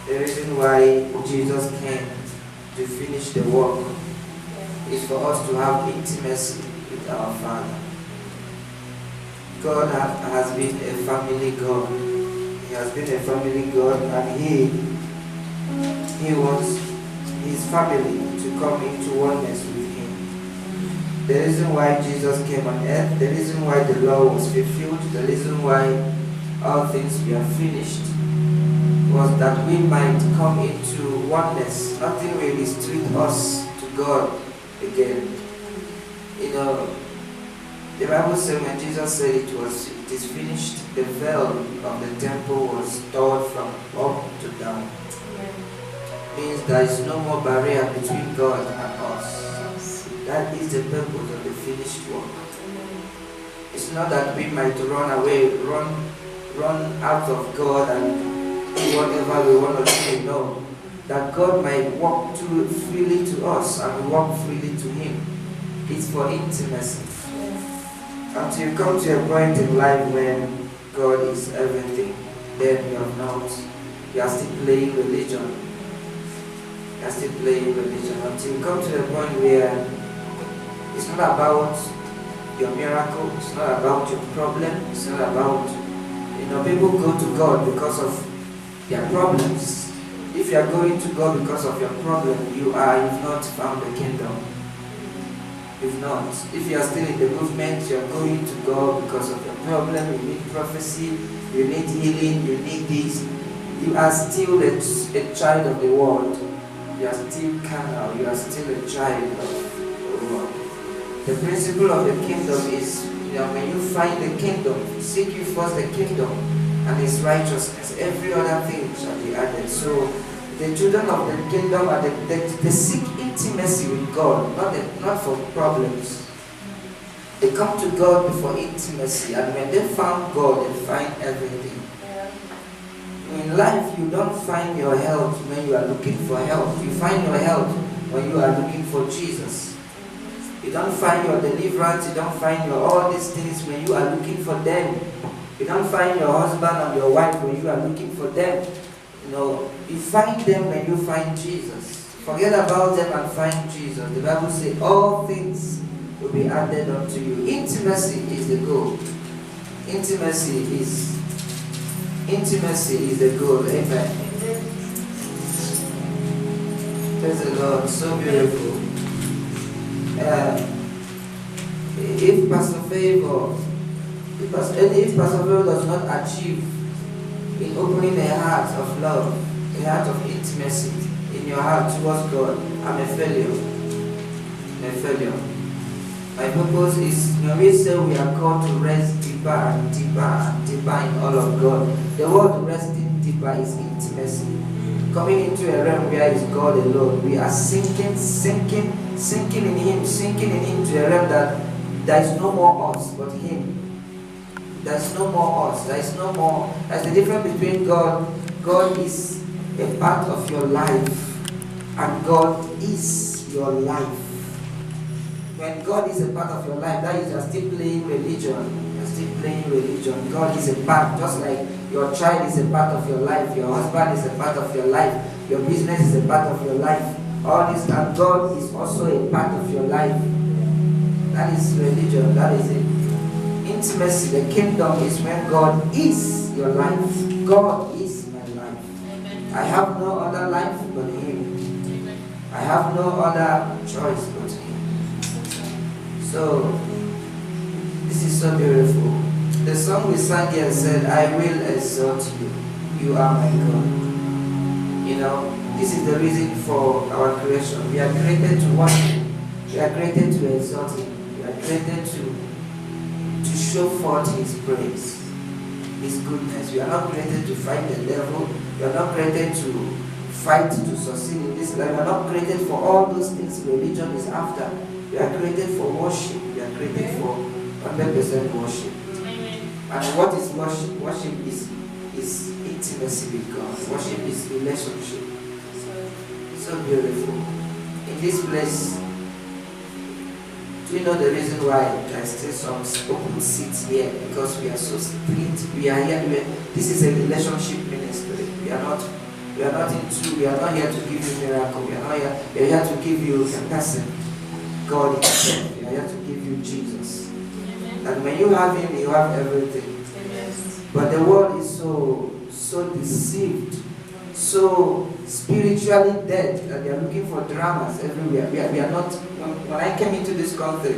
The reason why Jesus came to finish the work is for us to have intimacy with our Father. God has been a family God. He has been a family God, and He wants His family to come into oneness with Him. The reason why Jesus came on earth, the reason why the law was fulfilled, the reason why all things were finished, was that we might come into oneness. Nothing will restrict us to God again. You know, the Bible says when Jesus said it is finished, the veil of the temple was torn from up to down. Means there is no more barrier between God and us. That is the purpose of the finished work. It's not that we might run away, run out of God and do whatever we want to do. No. That God might walk freely to us and we walk freely to Him. It's for intimacy. Until you come to a point in life when God is everything, then you are still playing religion. You are still playing religion. Until you come to a point where it's not about your miracle, it's not about your problem, it's not about, people go to God because of their problems. If you are going to God because of your problem, you've not found the kingdom. You've not. If you are still in the movement, you are going to God because of your problem, you need prophecy, you need healing, you need this. You are still a child of the world. You are still carnal, you are still a child of the world. The principle of the kingdom is, when you find the kingdom, seek you first the kingdom and His righteousness, every other thing shall be added. So the children of the kingdom are they seek intimacy with God, not for problems. They come to God for intimacy, and when they found God, they find everything. In life, you don't find your health when you are looking for health. You find your health when you are looking for Jesus. You don't find your deliverance, you don't find all these things when you are looking for them. You don't find your husband and your wife when you are looking for them. You find them when you find Jesus. Forget about them and find Jesus. The Bible says all things will be added unto you. Intimacy is the goal. Intimacy is the goal. Amen. Praise the Lord. So beautiful. If Pastor Favor does not achieve in opening a heart of love, a heart of intimacy in your heart towards God, I'm a failure. My purpose is, we say we are called to rest deeper and deeper and deeper in all of God. The word resting deeper is intimacy. Coming into a realm where is God alone. We are sinking in Him to a realm that there is no more us but Him. There's no more us. There's the difference between God. God is a part of your life, and God is your life. When God is a part of your life, that is, you are still playing religion. You're still playing religion. God is a part, just like your child is a part of your life, your husband is a part of your life, your business is a part of your life. All this, and God is also a part of your life. That is religion. That is it. Intimacy, the kingdom, is when God is your life. God is my life. Amen. I have no other life but Him. Amen. I have no other choice but Him. So, this is so beautiful. The song we sang here said, I will exalt you. You are my God. This is the reason for our creation. We are created to worship. We are created to exalt Him. We are created to show forth His praise, His goodness. We are not created to fight the devil. We are not created to fight to succeed in this life. We are not created for all those things religion is after. We are created for worship. We are created for 100% worship. And what is worship? Worship is intimacy with God. Worship is relationship. So beautiful. In this place, do you know the reason why there are still some open seats here? Because we are so split. We are here. This is a relationship ministry. We are not We are not here to give you miracle. We are here to give you a person. God himself. We are here to give you Jesus. And when you have him, you have everything. But the world is so deceived, so spiritually dead, that they are looking for dramas everywhere. We are not. When I came into this country,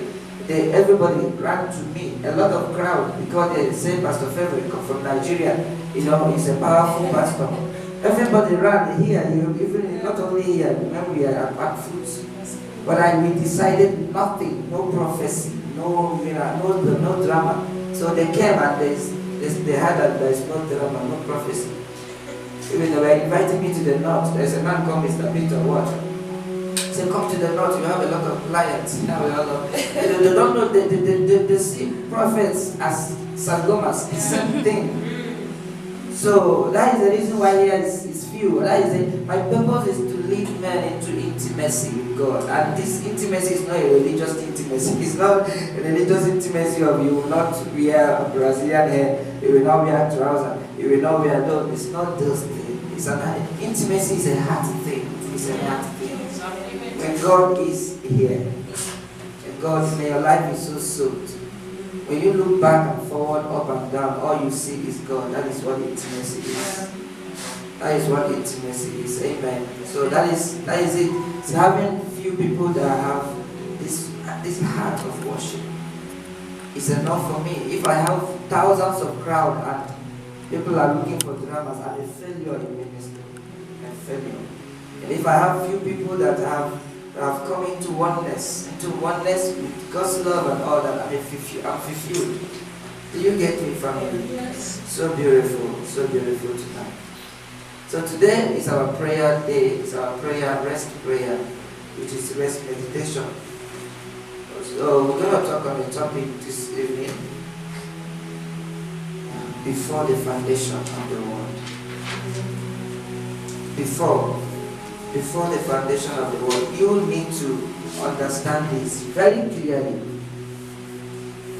everybody ran to me, a lot of crowd, because they say Pastor Favor come from Nigeria. He's a powerful pastor. Everybody ran here, even not only here, when we are at Fruits. But we decided nothing, no prophecy, no drama. So they came and they heard that there is no drama, no prophecy. Even they were inviting me to the north. There's a man called Mr. Peter Watt. He said, come to the north, you have a lot of clients. Now we all know. They don't know, they see prophets as Sangomas, the same thing. So that is the reason why here is few. That is my purpose is to lead men into intimacy with God. And this intimacy is not a religious intimacy. It's not a religious intimacy of you will not wear a Brazilian hair, you will not wear trousers, you will not wear those. It's not those things. Intimacy is a heart thing. It's a heart thing. When God is here, and God may your life is so soaked. When you look back and forward, up and down, all you see is God. That is what intimacy is. That is what intimacy is. Amen. So that is it. It's having few people that have this heart of worship. It's enough for me. If I have thousands of crowd and people are looking for dramas, I'm a failure in ministry. I'm a failure. And if I have few people that have come into oneness with God's love and all that, I'm fulfilled. Do you get me, family? Yes. So beautiful tonight. So today is our prayer day. It's our rest prayer, which is rest meditation. So we're going to talk on the topic this evening. Before the foundation of the world. Before the foundation of the world, you need to understand this very clearly.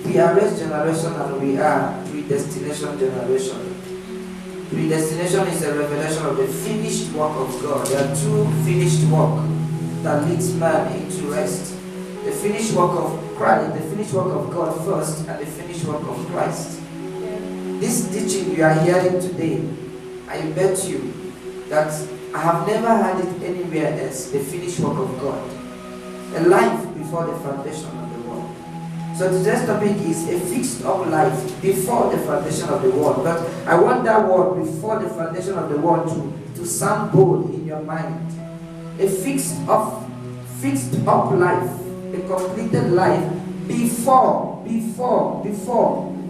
We are rest generation and we are predestination generation. Predestination is a revelation of the finished work of God. There are two finished work that leads man into rest. The finished work of Christ, the finished work of God first, and the finished work of Christ. This teaching you are hearing today, I bet you that I have never heard it anywhere else, the finished work of God. A life before the foundation of the world. So today's topic is a fixed up life before the foundation of the world. But I want that word before the foundation of the world to sound bold in your mind. A fixed up life, a completed life before.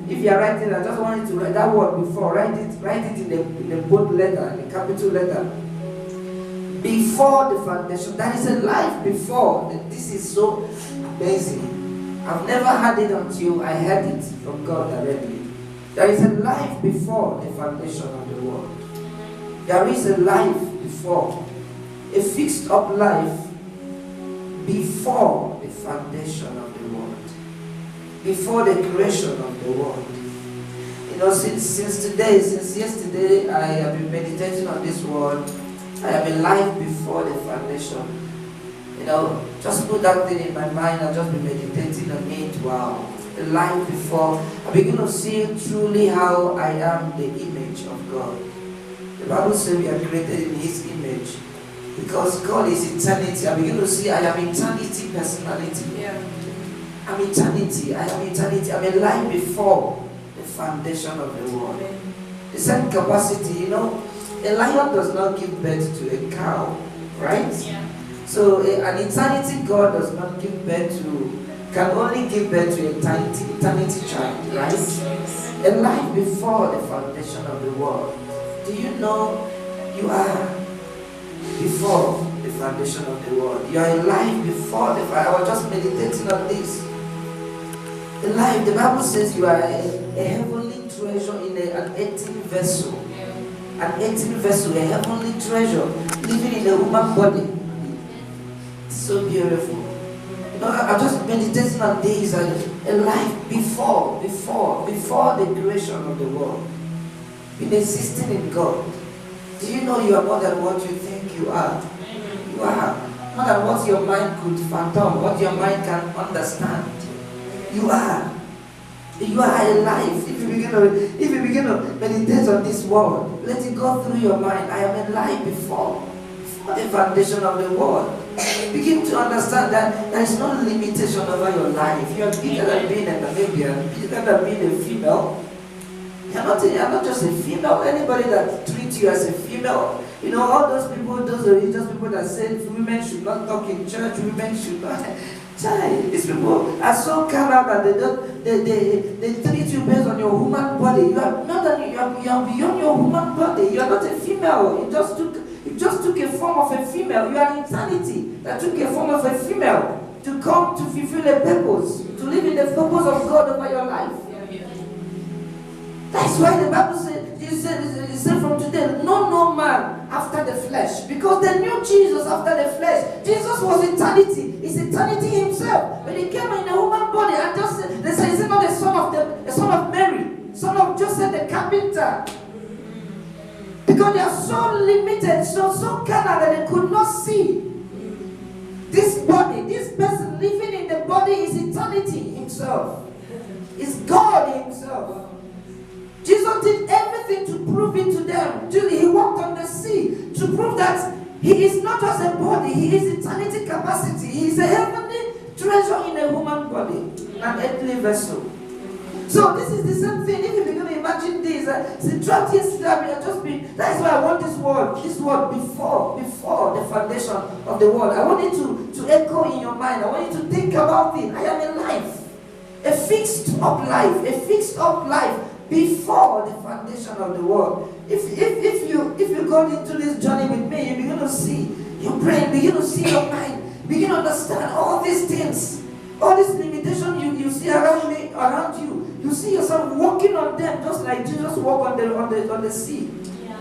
If you are writing, I just want you to write that word before. Write it in a bold letter, in a capital letter. Before the foundation. That is a life before. This is so amazing. I've never had it until I heard it from God directly. There is a life before the foundation of the world. There is a life before. A fixed up life before the foundation of the world. Before the creation of the world. You know, since yesterday, I have been meditating on this word. I am alive before the foundation. You know, just put that thing in my mind and just be meditating on it. Wow. The life before. I begin to see truly how I am the image of God. The Bible says we are created in His image. Because God is eternity. I begin to see I am eternity personality. Yeah. I'm eternity. I am eternity. I'm alive before the foundation of the world. The same capacity, you know, a lion does not give birth to a cow, right? Yeah. So an eternity God does not give birth to, can only give birth to a eternity child, right? Yes. A life before the foundation of the world. Do you know you are before the foundation of the world? You are alive before the foundation. I was just meditating on this. The life, the Bible says you are a heavenly treasure in an earthen vessel. An earthen vessel, a heavenly treasure, living in a human body. It's so beautiful. You know, I'm just meditating on this, a life before the creation of the world. Been existing in God. Do you know you are more than what you think you are? You are more than what your mind could fathom, what your mind can understand. You are. You are alive. If you begin to meditate on this word, let it go through your mind. I am alive before the foundation of the world. Begin to understand that there is no limitation over your life. You are bigger than being a Namibian, bigger than being a female. You are not just a female. Anybody that treats you as a female, you know, all those people, those religious people that say women should not talk in church, women should not. These people are so carnal that they treat you based on your human body. You are beyond your human body. You are not a female. You just took a form of a female. You are an eternity that took a form of a female to come to fulfill a purpose, to live in the purpose of God over your life. That's why the Bible said, it said from today, no man after the flesh. Because they knew Jesus after the flesh. Jesus was eternity. He's eternity himself. When he came in a human body, and just they say he's not the son of Mary, son of Joseph the carpenter. Because they are so limited, so carnal that they could not see. This body, this person living in the body is eternity himself. Is God himself. Jesus did everything to prove it to them. He walked on the sea to prove that he is not just a body, he is eternity capacity. He is a heavenly treasure in a human body, an earthly vessel. So this is the same thing. If you begin to imagine this, throughout history, that's why I want this word before the foundation of the world. I want it to echo in your mind. I want you to think about it. I am alive. A fixed up life before the foundation of the world. If you go into this journey with me, you begin to see your brain, begin to see your mind, begin to understand all these things, all these limitations you see around you. You see yourself walking on them just like Jesus walked on the sea. Yeah.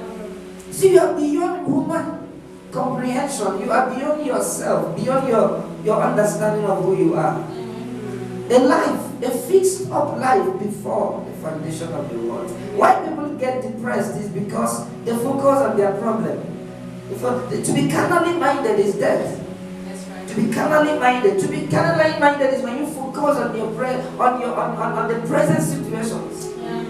See, you are beyond human comprehension. You are beyond yourself, beyond your understanding of who you are. A fixed up life before the foundation of the world. Why people get depressed is because they focus on their problem. To be carnally minded is death. Right. To be carnally minded is when you focus on on the present situations. Yeah.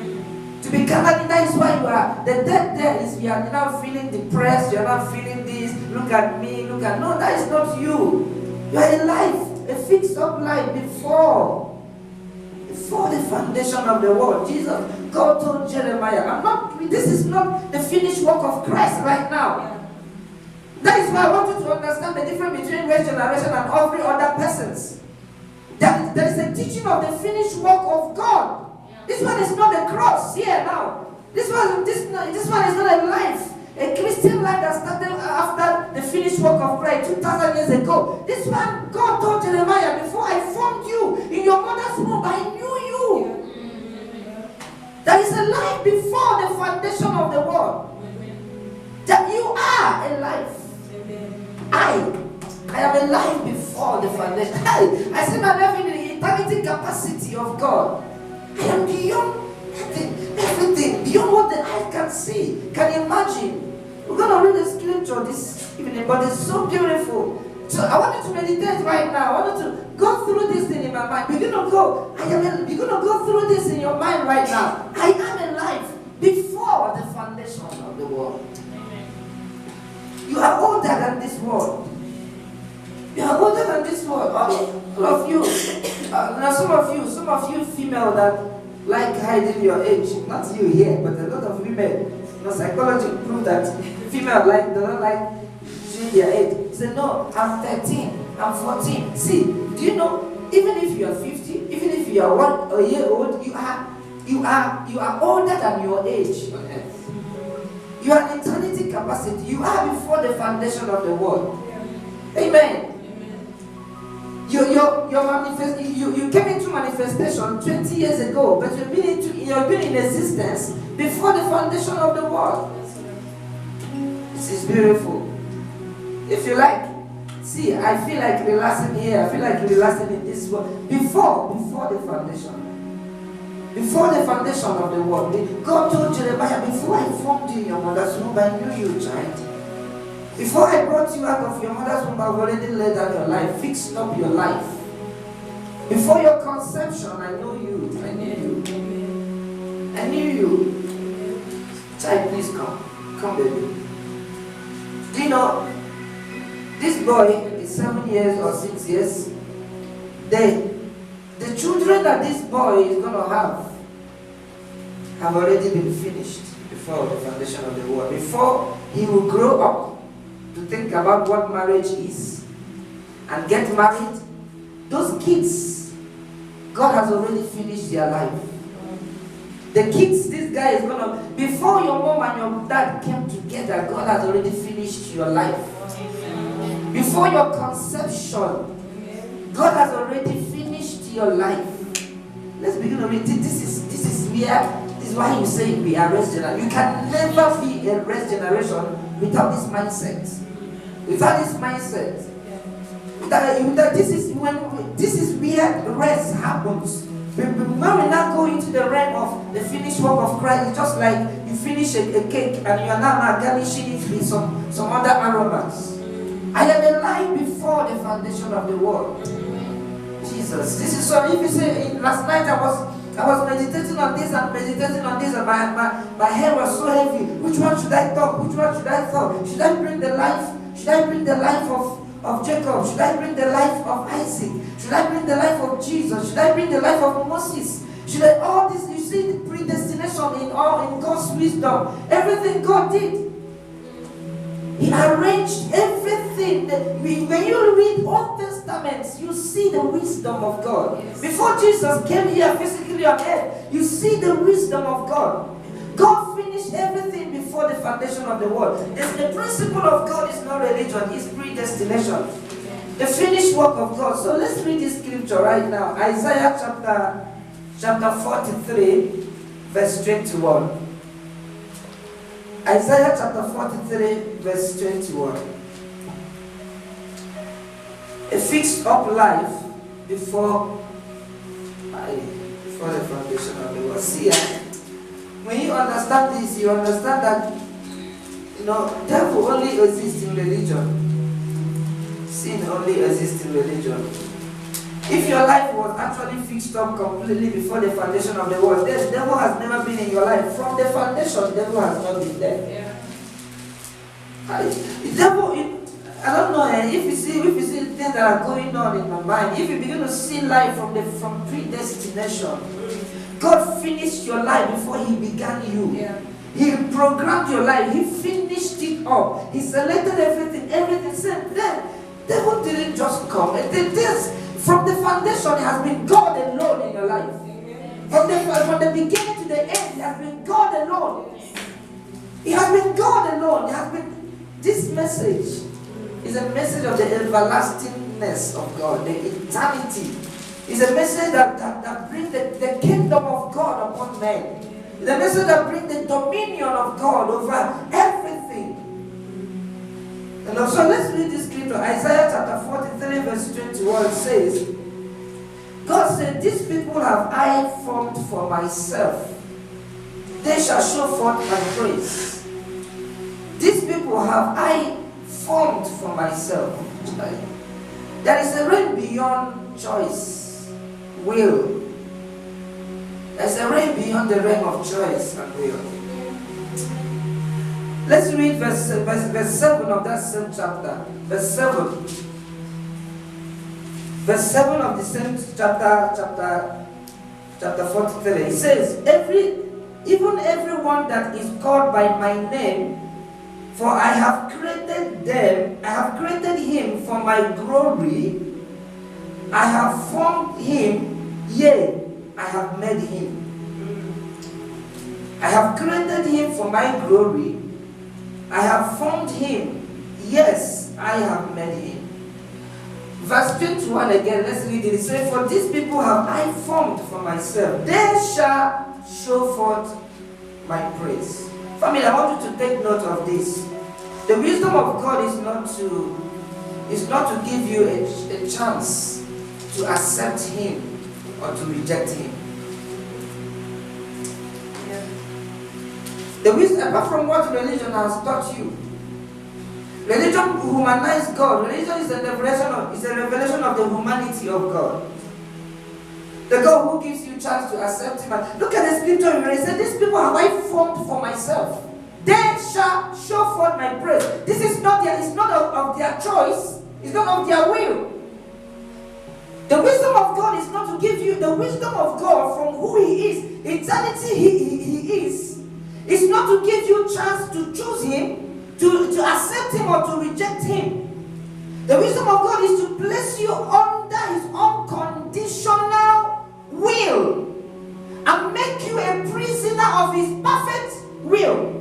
To be carnally, that is why you are the death there is you are now feeling depressed, you are not feeling this, look at me, no, that is not you. You are alive, a fixed up life before the foundation of the world. God told Jeremiah, this is not the finished work of Christ right now. Yeah. That is why I want you to understand the difference between race generation and every other persons. There is a teaching of the finished work of God. Yeah. This one is not the cross here now. This one is not a life. A Christian life that started after the finished work of Christ 2,000 years ago. This one, God told Jeremiah, before I formed you in your mother's womb, I knew you. There is a life before the foundation of the world. That you are alive. I am alive before the foundation. I see my life in the eternity capacity of God. I am beyond everything, beyond what the eye can see, can imagine. We're going to read the scripture this evening, but it's so beautiful. So I want you to meditate right now. I want you to go through this thing in my mind. You're going to go through this in your mind right now. I am alive before the foundation of the world. You are older than this world. You are older than this world. All of you. Now some of you female that like hiding your age. Not you here, but a lot of women. Psychology prove that female don't like showing their age. Say, no, I'm 13, I'm 14. See, do you know, even if you are 50, even if you are a year old, you are older than your age. You are an eternity capacity. You are before the foundation of the world. Amen. You came into manifestation 20 years ago, but you've been in existence before the foundation of the world. This is beautiful. If you like, see, I feel like relaxing here. I feel like relaxing in this world before the foundation. Before the foundation of the world, God told Jeremiah, before I formed you in your mother's womb, I knew you, child. Before I brought you out of your mother's womb, I've already laid down your life, fixed up your life. Before your conception, I know you. I knew you. I knew you. Child, please come. Come, baby. Do you know, this boy is 7 years or 6 years. The children that this boy is going to have already been finished before the foundation of the world. Before he will grow up to think about what marriage is and get married, those kids, God has already finished their life. The kids, this guy is going to, before your mom and your dad came together, God has already finished your life. Before your conception, God has already finished your life. Let's begin to read. This is where, this is why you say we are rest generation. You can never be a rest generation without this mindset. Without this mindset. This is where rest happens. When we now go into the realm of the finished work of Christ, it's just like you finish a cake and you are now garnishing it with some other aromas. I am alive before the foundation of the world. Jesus. This is so. If you say last night I was meditating on this and meditating on this, and my head was so heavy. Which one should I talk? Which one should I talk? Should I bring the life? Should I bring the life of Jacob? Should I bring the life of Isaac? Should I bring the life of Jesus? Should I bring the life of Moses? Should I all this? You see the predestination in God's wisdom. Everything God did. He arranged everything. When you read Old Testaments, you see the wisdom of God. Yes. Before Jesus came here physically on earth, you see the wisdom of God. God finished everything before the foundation of the world. The principle of God is not religion, it's predestination. The finished work of God. So let's read this scripture right now. Isaiah chapter 43, verse 21. Isaiah chapter 43, verse 21. A fixed up life before the foundation of the world. See, when you understand this, you understand that devil only exists in religion. Sin only exists in religion. If your life was actually fixed up completely before the foundation of the world, the devil has never been in your life. From the foundation, the devil has not been there. Yeah. The devil, I don't know, if you see things that are going on in my mind, if you begin to see life from predestination, God finished your life before He began you. Yeah. He programmed your life. He finished it up. He selected everything said. Then, the devil didn't just come. From the foundation, it has been God alone in your life. From the beginning to the end, it has been God alone. It has been God alone. It has been. This message is a message of the everlastingness of God, the eternity. It's a message that brings the kingdom of God upon men. It's a message that brings the dominion of God over everything. And so let's read this scripture. Isaiah chapter 43 verse 21 says, God said, these people have I formed for myself. They shall show forth my praise. These people have I formed for myself. There is a realm beyond choice, will. There's a realm beyond the realm of choice and will. Let's read verse 7 of that same chapter. Verse 7. Verse 7 of the same chapter 43. It says, even everyone that is called by my name, for I have created him for my glory. I have formed him, yea, I have made him. I have created him for my glory. I have formed him. Yes, I have made him. Verse 21 again, let's read it. It says, for these people have I formed for myself. They shall show forth my praise. Family, I want you to take note of this. The wisdom of God is not to give you a chance to accept him or to reject him. The wisdom, apart from what religion has taught you. Religion humanizes God. Religion is a revelation of the humanity of God. The God who gives you chance to accept Him. And look at the scripture where He said, "These people have I formed for myself. They shall show forth my praise." This is not it's not of their choice. It's not of their will. The wisdom of God is not to give you the wisdom of God from who He is. Eternity He is. It's not to give you chance to choose Him, to accept Him or to reject Him. The wisdom of God is to place you under His unconditional will and make you a prisoner of His perfect will.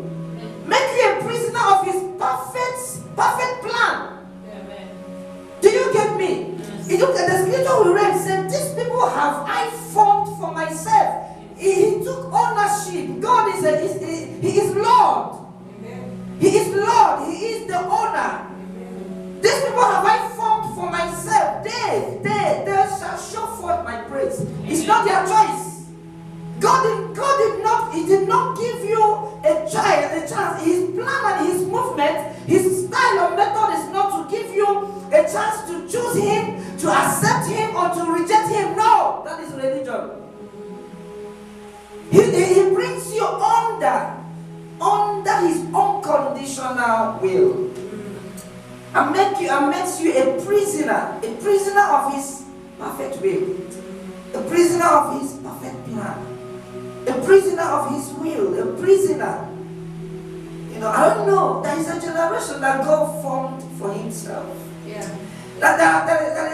Make you a prisoner of His perfect plan. Amen. Do you get me? You look at the scripture we read, said, "These people have I formed for myself." He took ownership. God is He is Lord. Amen. He is Lord. He is the owner. Amen. These people have I formed for myself. They shall show forth my praise. Amen. It's not their choice. God did not give you a chance. His plan and His movement, His style or method is not to give you a chance to choose Him, to accept Him, or to reject Him. No, that is religion. He brings you under His unconditional will, and makes you a prisoner of His perfect will, a prisoner of His perfect plan. A prisoner of His will, a prisoner. I don't know. There is a generation that God formed for Himself. Yeah. That are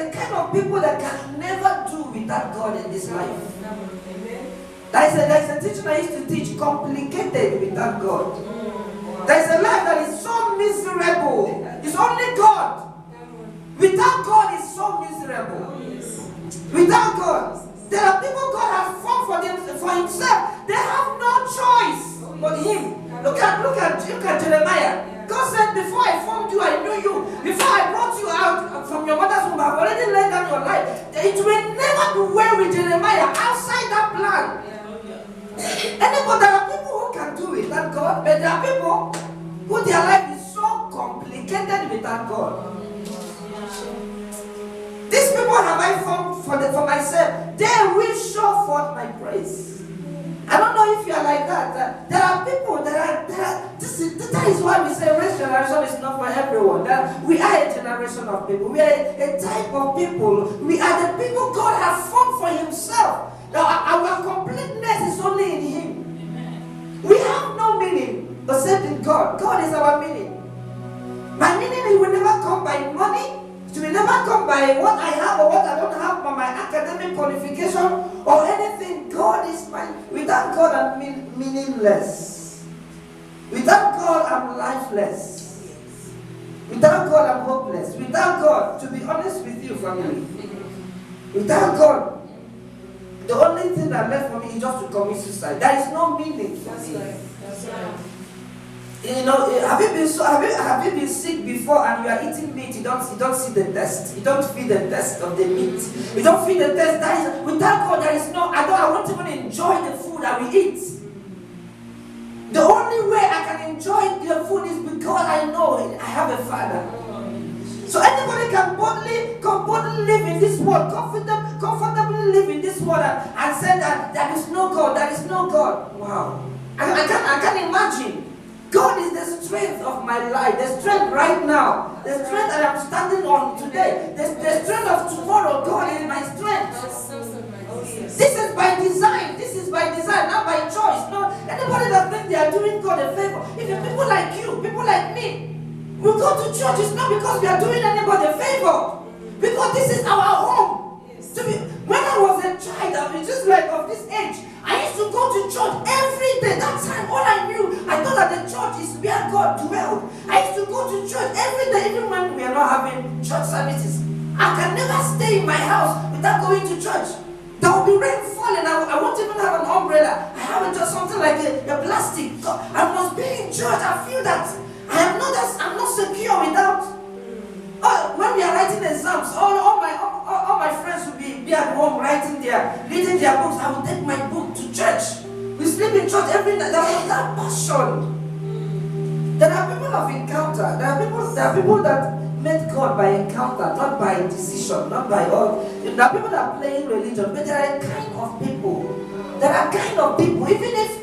the kind of people that can never do without God in this life. Amen. There is a teaching I used to teach, complicated without God. There is a life that is so miserable. It's only God. Without God, it's so miserable. Without God. There are people God has formed for Himself. They have no choice but Him. Look at Jeremiah. God said, "Before I formed you, I knew you. Before I brought you out from your mother's womb, I've already laid down your life." It will never be well with Jeremiah outside that plan. Anybody, there are people who can do it, that God, but there are people who their life is so complicated without God. These people have I formed for myself. They will show forth my praise. I don't know if you are like that. There are people that is why we say race generation is not for everyone. We are a generation of people. We are a type of people. We are the people God has formed for Himself. Now our completeness is only in Him. Amen. We have no meaning except in God. God is our meaning. My meaning, it will never come by money. It will never come by what I have or what I don't have, by my academic qualification or anything. God is mine. Without God, I'm meaningless. Without God, I'm lifeless. Without God, I'm hopeless. Without God, to be honest with you, family, without God, the only thing that left for me is just to commit suicide. There is no meaning for me. That's right. Have you been sick before and you are eating meat? You don't see the test. You don't feel the test of the meat. You don't feel the test. Without God, there is no. I won't even enjoy the food I will eat. The only way I can enjoy the food is because I know I have a Father. So anybody can boldly live in this world, comfortably live in this world, and say that there is no God. There is no God. Wow, I can't imagine. God is the strength of my life, the strength right now, the strength that I'm standing on today, the strength of tomorrow. God is my strength. This is by design. This is by design, not by choice. No, anybody that thinks they are doing God a favor. If people like you, people like me, we go to church, it's not because we are doing anybody a favor, because this is our home. When I was a child, I was just like of this age, I used to go to church every day. That time, all I knew, I thought that the church is where God dwelled. I used to go to church every day, even when we are not having church services. I can never stay in my house without going to church. There will be rain falling. I won't even have an umbrella. I have just something like a plastic. I must be in church. I feel that I'm not secure without. When we are writing exams, all my friends will be at home reading their books. I will take my book to church. We sleep in church every night. There was that passion decision. There are people of encounter. There are people that met God by encounter, not by decision, not by all. There are people that are playing religion, but there are kind of people. There are kind of people. Even if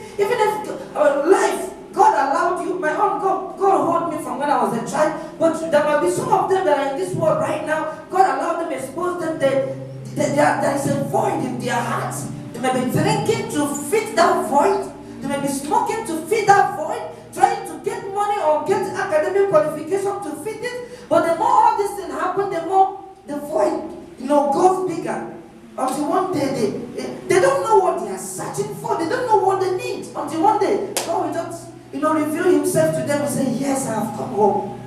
life, God allowed you. My own God hold me from when I was a child. But there might be some of them that are in this world right now. God allowed them, exposed them. There is a void in their hearts. They may be drinking to fit that void. They may be smoking to fit that void. Trying to get money or get academic qualification to fit it. But the more all this thing happen, the more the void, goes bigger. Until one day they don't know what they are searching for. They don't know what they need. Until one day God will just reveal himself to them and say, yes, I have come home.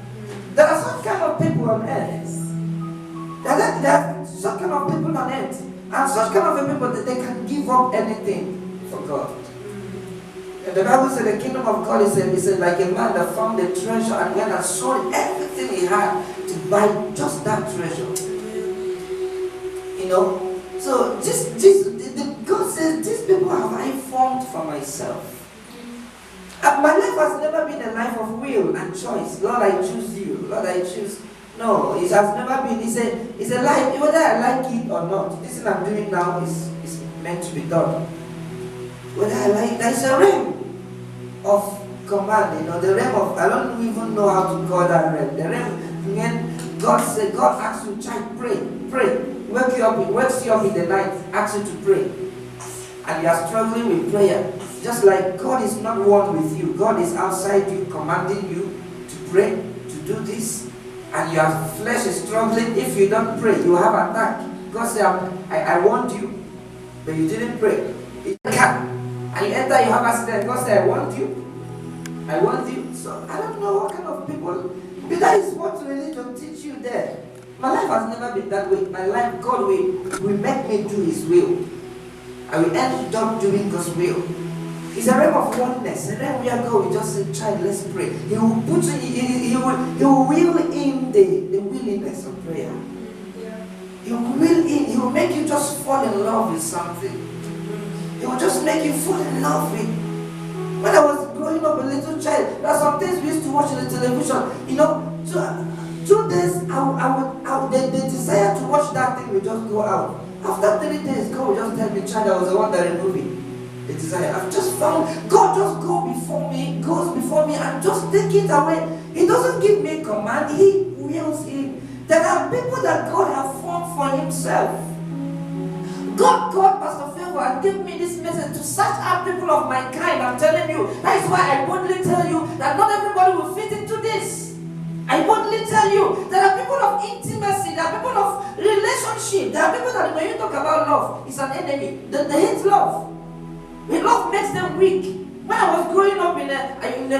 There are some kind of people on earth. There are some kind of people on earth. And such kind of people that they can give up anything for God. And the Bible said the kingdom of God is like a man that found a treasure and went and sold everything he had to buy just that treasure. So God says, these people have I formed for myself. And my life has never been a life of will and choice. Lord, I choose you. Lord, I choose. No, it has never been. It's a life, whether I like it or not. This thing I'm doing now is meant to be done. Whether I like it, there's a realm of command, the realm of, I don't even know how to call that realm. The realm, when God asks you, child, pray. He wakes you up in the night, asks you to pray. And you are struggling with prayer. Just like God is not one with you. God is outside you, commanding you to pray, to do this. And your flesh is struggling. If you don't pray, you have attack. God said, I warned you, but you didn't pray. It can. And you enter, you have accident. God said, I want you. So I don't know what kind of people. But that is what religion teach you there. My life has never been that way. My life, God will make me do His will. I will end up doing God's will. It's a realm of oneness. A realm where God will just say, child, let's pray. He will put He will will in the willingness of prayer. He will make you just fall in love with something. It will just make you fall in love with. When I was growing up a little child, there are some things we used to watch on the television. 2 days, the desire to watch that thing will just go out. After 3 days, God will just tell me, child, I was the one that removed it. The desire. I've just found God just goes before me and just take it away. He doesn't give me command, He wills it. There are people that God has formed for Himself. God called Pastor Favor and gave me this message to search out people of my kind. I'm telling you. That is why I boldly tell you that not everybody will fit into this. I boldly tell you, there are people of intimacy, there are people of relationship, there are people that when you talk about love, it's an enemy. They hate love. When love makes them weak. When I was growing up in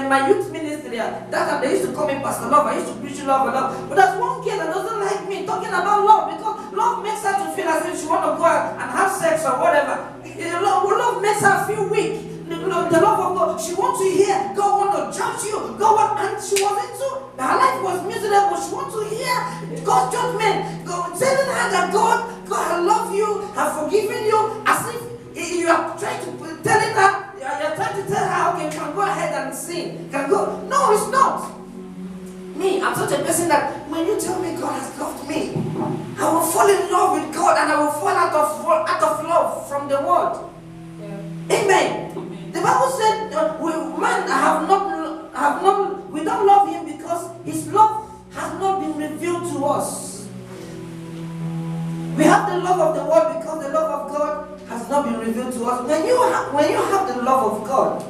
my youth ministry, that time they used to call me Pastor Love. I used to preach love and love. But there's one girl that doesn't like me talking about love because love makes her to feel as if she want to go out and have sex or whatever. Love makes her feel weak. The love of God. She wants to hear God want to judge you. And she was into her life was miserable. She wants to hear God's judgment. God telling her that God I love you, have forgiven you, as if you are trying to telling her. You're trying to tell her, okay, you can go ahead and sin. Can go. No, it's not. Me, I'm such a person that when you tell me God has loved me, I will fall in love with God and I will fall out of love from the world. Yeah. Amen. The Bible said we don't love Him because His love has not been revealed to us. We have the love of the world because the love of God has not been revealed to us. When you have the love of God,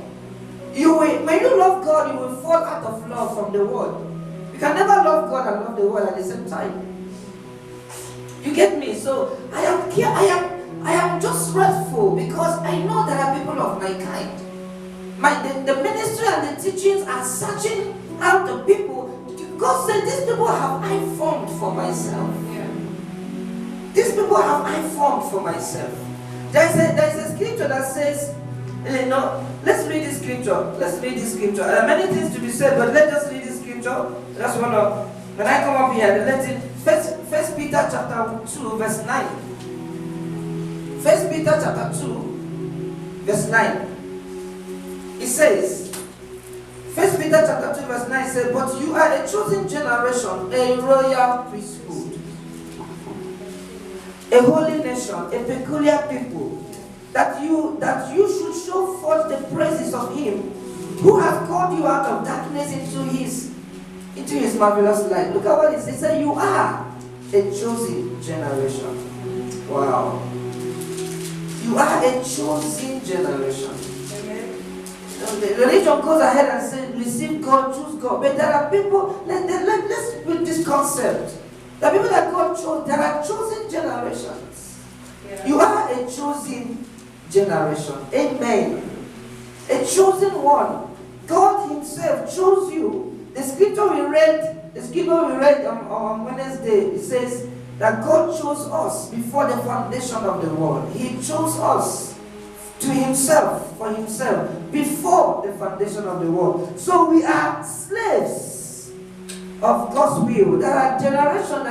when you love God, you will fall out of love from the world. You can never love God and love the world at the same time. You get me? So I am just grateful because I know there are people of my kind. The ministry and the teachings are searching out the people. God said, these people have I formed for myself. Yeah. These people have I formed for myself. There is a scripture that says, let's read this scripture. There are many things to be said, but let's just read this scripture. That's one of, when I come up here, let's read 1 Peter chapter 2, verse 9. 1 Peter chapter 2, verse 9. It says, Peter chapter 2 verse 9 says, but you are a chosen generation, a royal priesthood, a holy nation, a peculiar people, that you should show forth the praises of him who has called you out of darkness into his marvelous light. Look at what it says. It says you are a chosen generation. Wow. You are a chosen generation. The religion goes ahead and says, receive God, choose God. But there are people, let's put this concept. There are people that God chose, there are chosen generations. Yeah. You are a chosen generation. Amen. A chosen one. God himself chose you. The scripture we read on Wednesday, it says that God chose us before the foundation of the world. He chose us to himself, for himself, before the foundation of the world. So we are slaves of God's will. There's a generation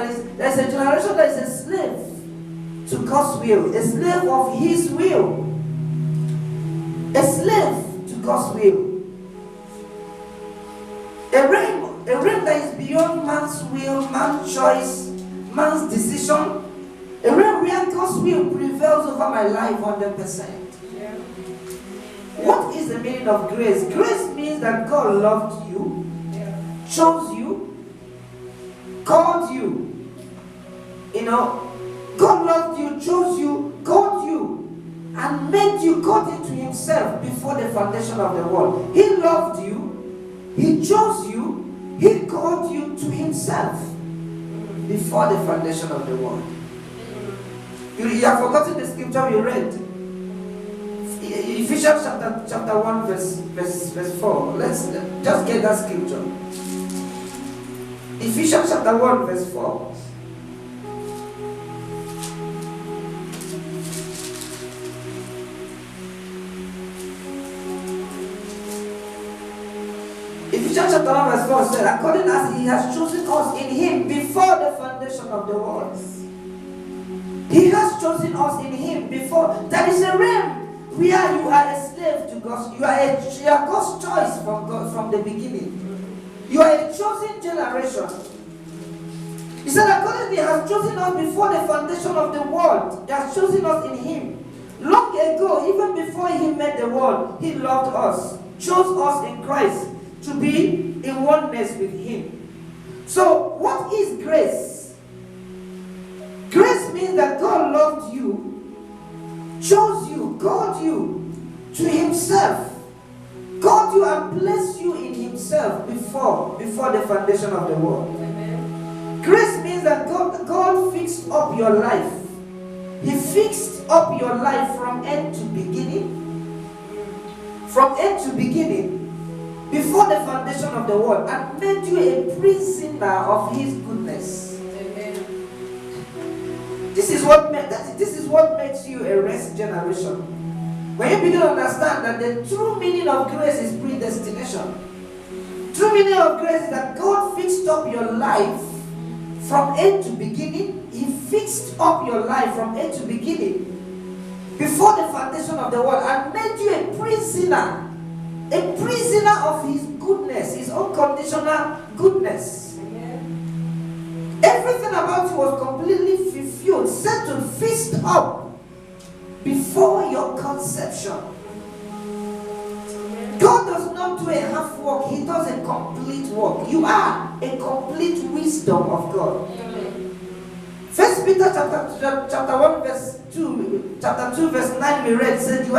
that is a slave to God's will, a slave of his will, a slave to God's will. A realm that is beyond man's will, man's choice, man's decision. A realm where God's will prevails over my life 100%. What is the meaning of grace? Grace means that God loved you, chose you, called you. You know, God loved you, chose you, called you, and made you God into himself before the foundation of the world. He loved you, he chose you, he called you to himself before the foundation of the world. You have forgotten the scripture we read. Ephesians chapter 1 verse 4. Let's just get that scripture. Ephesians chapter 1 verse 4. Ephesians chapter 1 verse 4 said, according as he has chosen us in him before the foundation of the world. He has chosen us in him before. There is a realm where you are a slave to God. You are God's choice from the beginning. You are a chosen generation. He said, according he has chosen us before the foundation of the world. He has chosen us in him. Long ago, even before he made the world, he loved us, chose us in Christ to be in oneness with him. So, what is grace? Grace means that God loved you, chose you, called you to himself, called you and placed you in himself before the foundation of the world. Amen. Grace means that God fixed up your life. He fixed up your life from end to beginning. From end to beginning, before the foundation of the world, and made you a prisoner of his goodness. This is what makes you a rest generation. When you begin to understand that the true meaning of grace is predestination. True meaning of grace is that God fixed up your life from end to beginning. He fixed up your life from end to beginning before the foundation of the world and made you a prisoner of his goodness, his unconditional goodness. Everything about you was completely fulfilled, settled, fixed up before your conception. God does not do a half work, he does a complete work. You are a complete wisdom of God. First Peter chapter 1 verse 2, chapter 2 verse 9 we read said you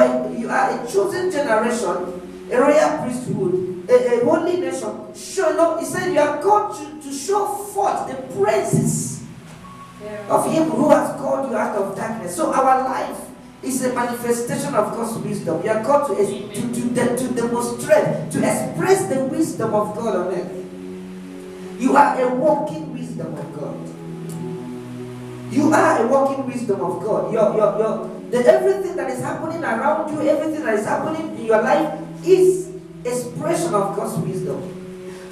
are a chosen generation, a royal priesthood, a holy nation. He said you are called to show forth the praises of him who has called you out of darkness. So our life is a manifestation of God's wisdom. You are called to demonstrate, to express the wisdom of God on earth. You are a walking wisdom of God. You are a walking wisdom of God. Everything that is happening around you, everything that is happening in your life is expression of God's wisdom.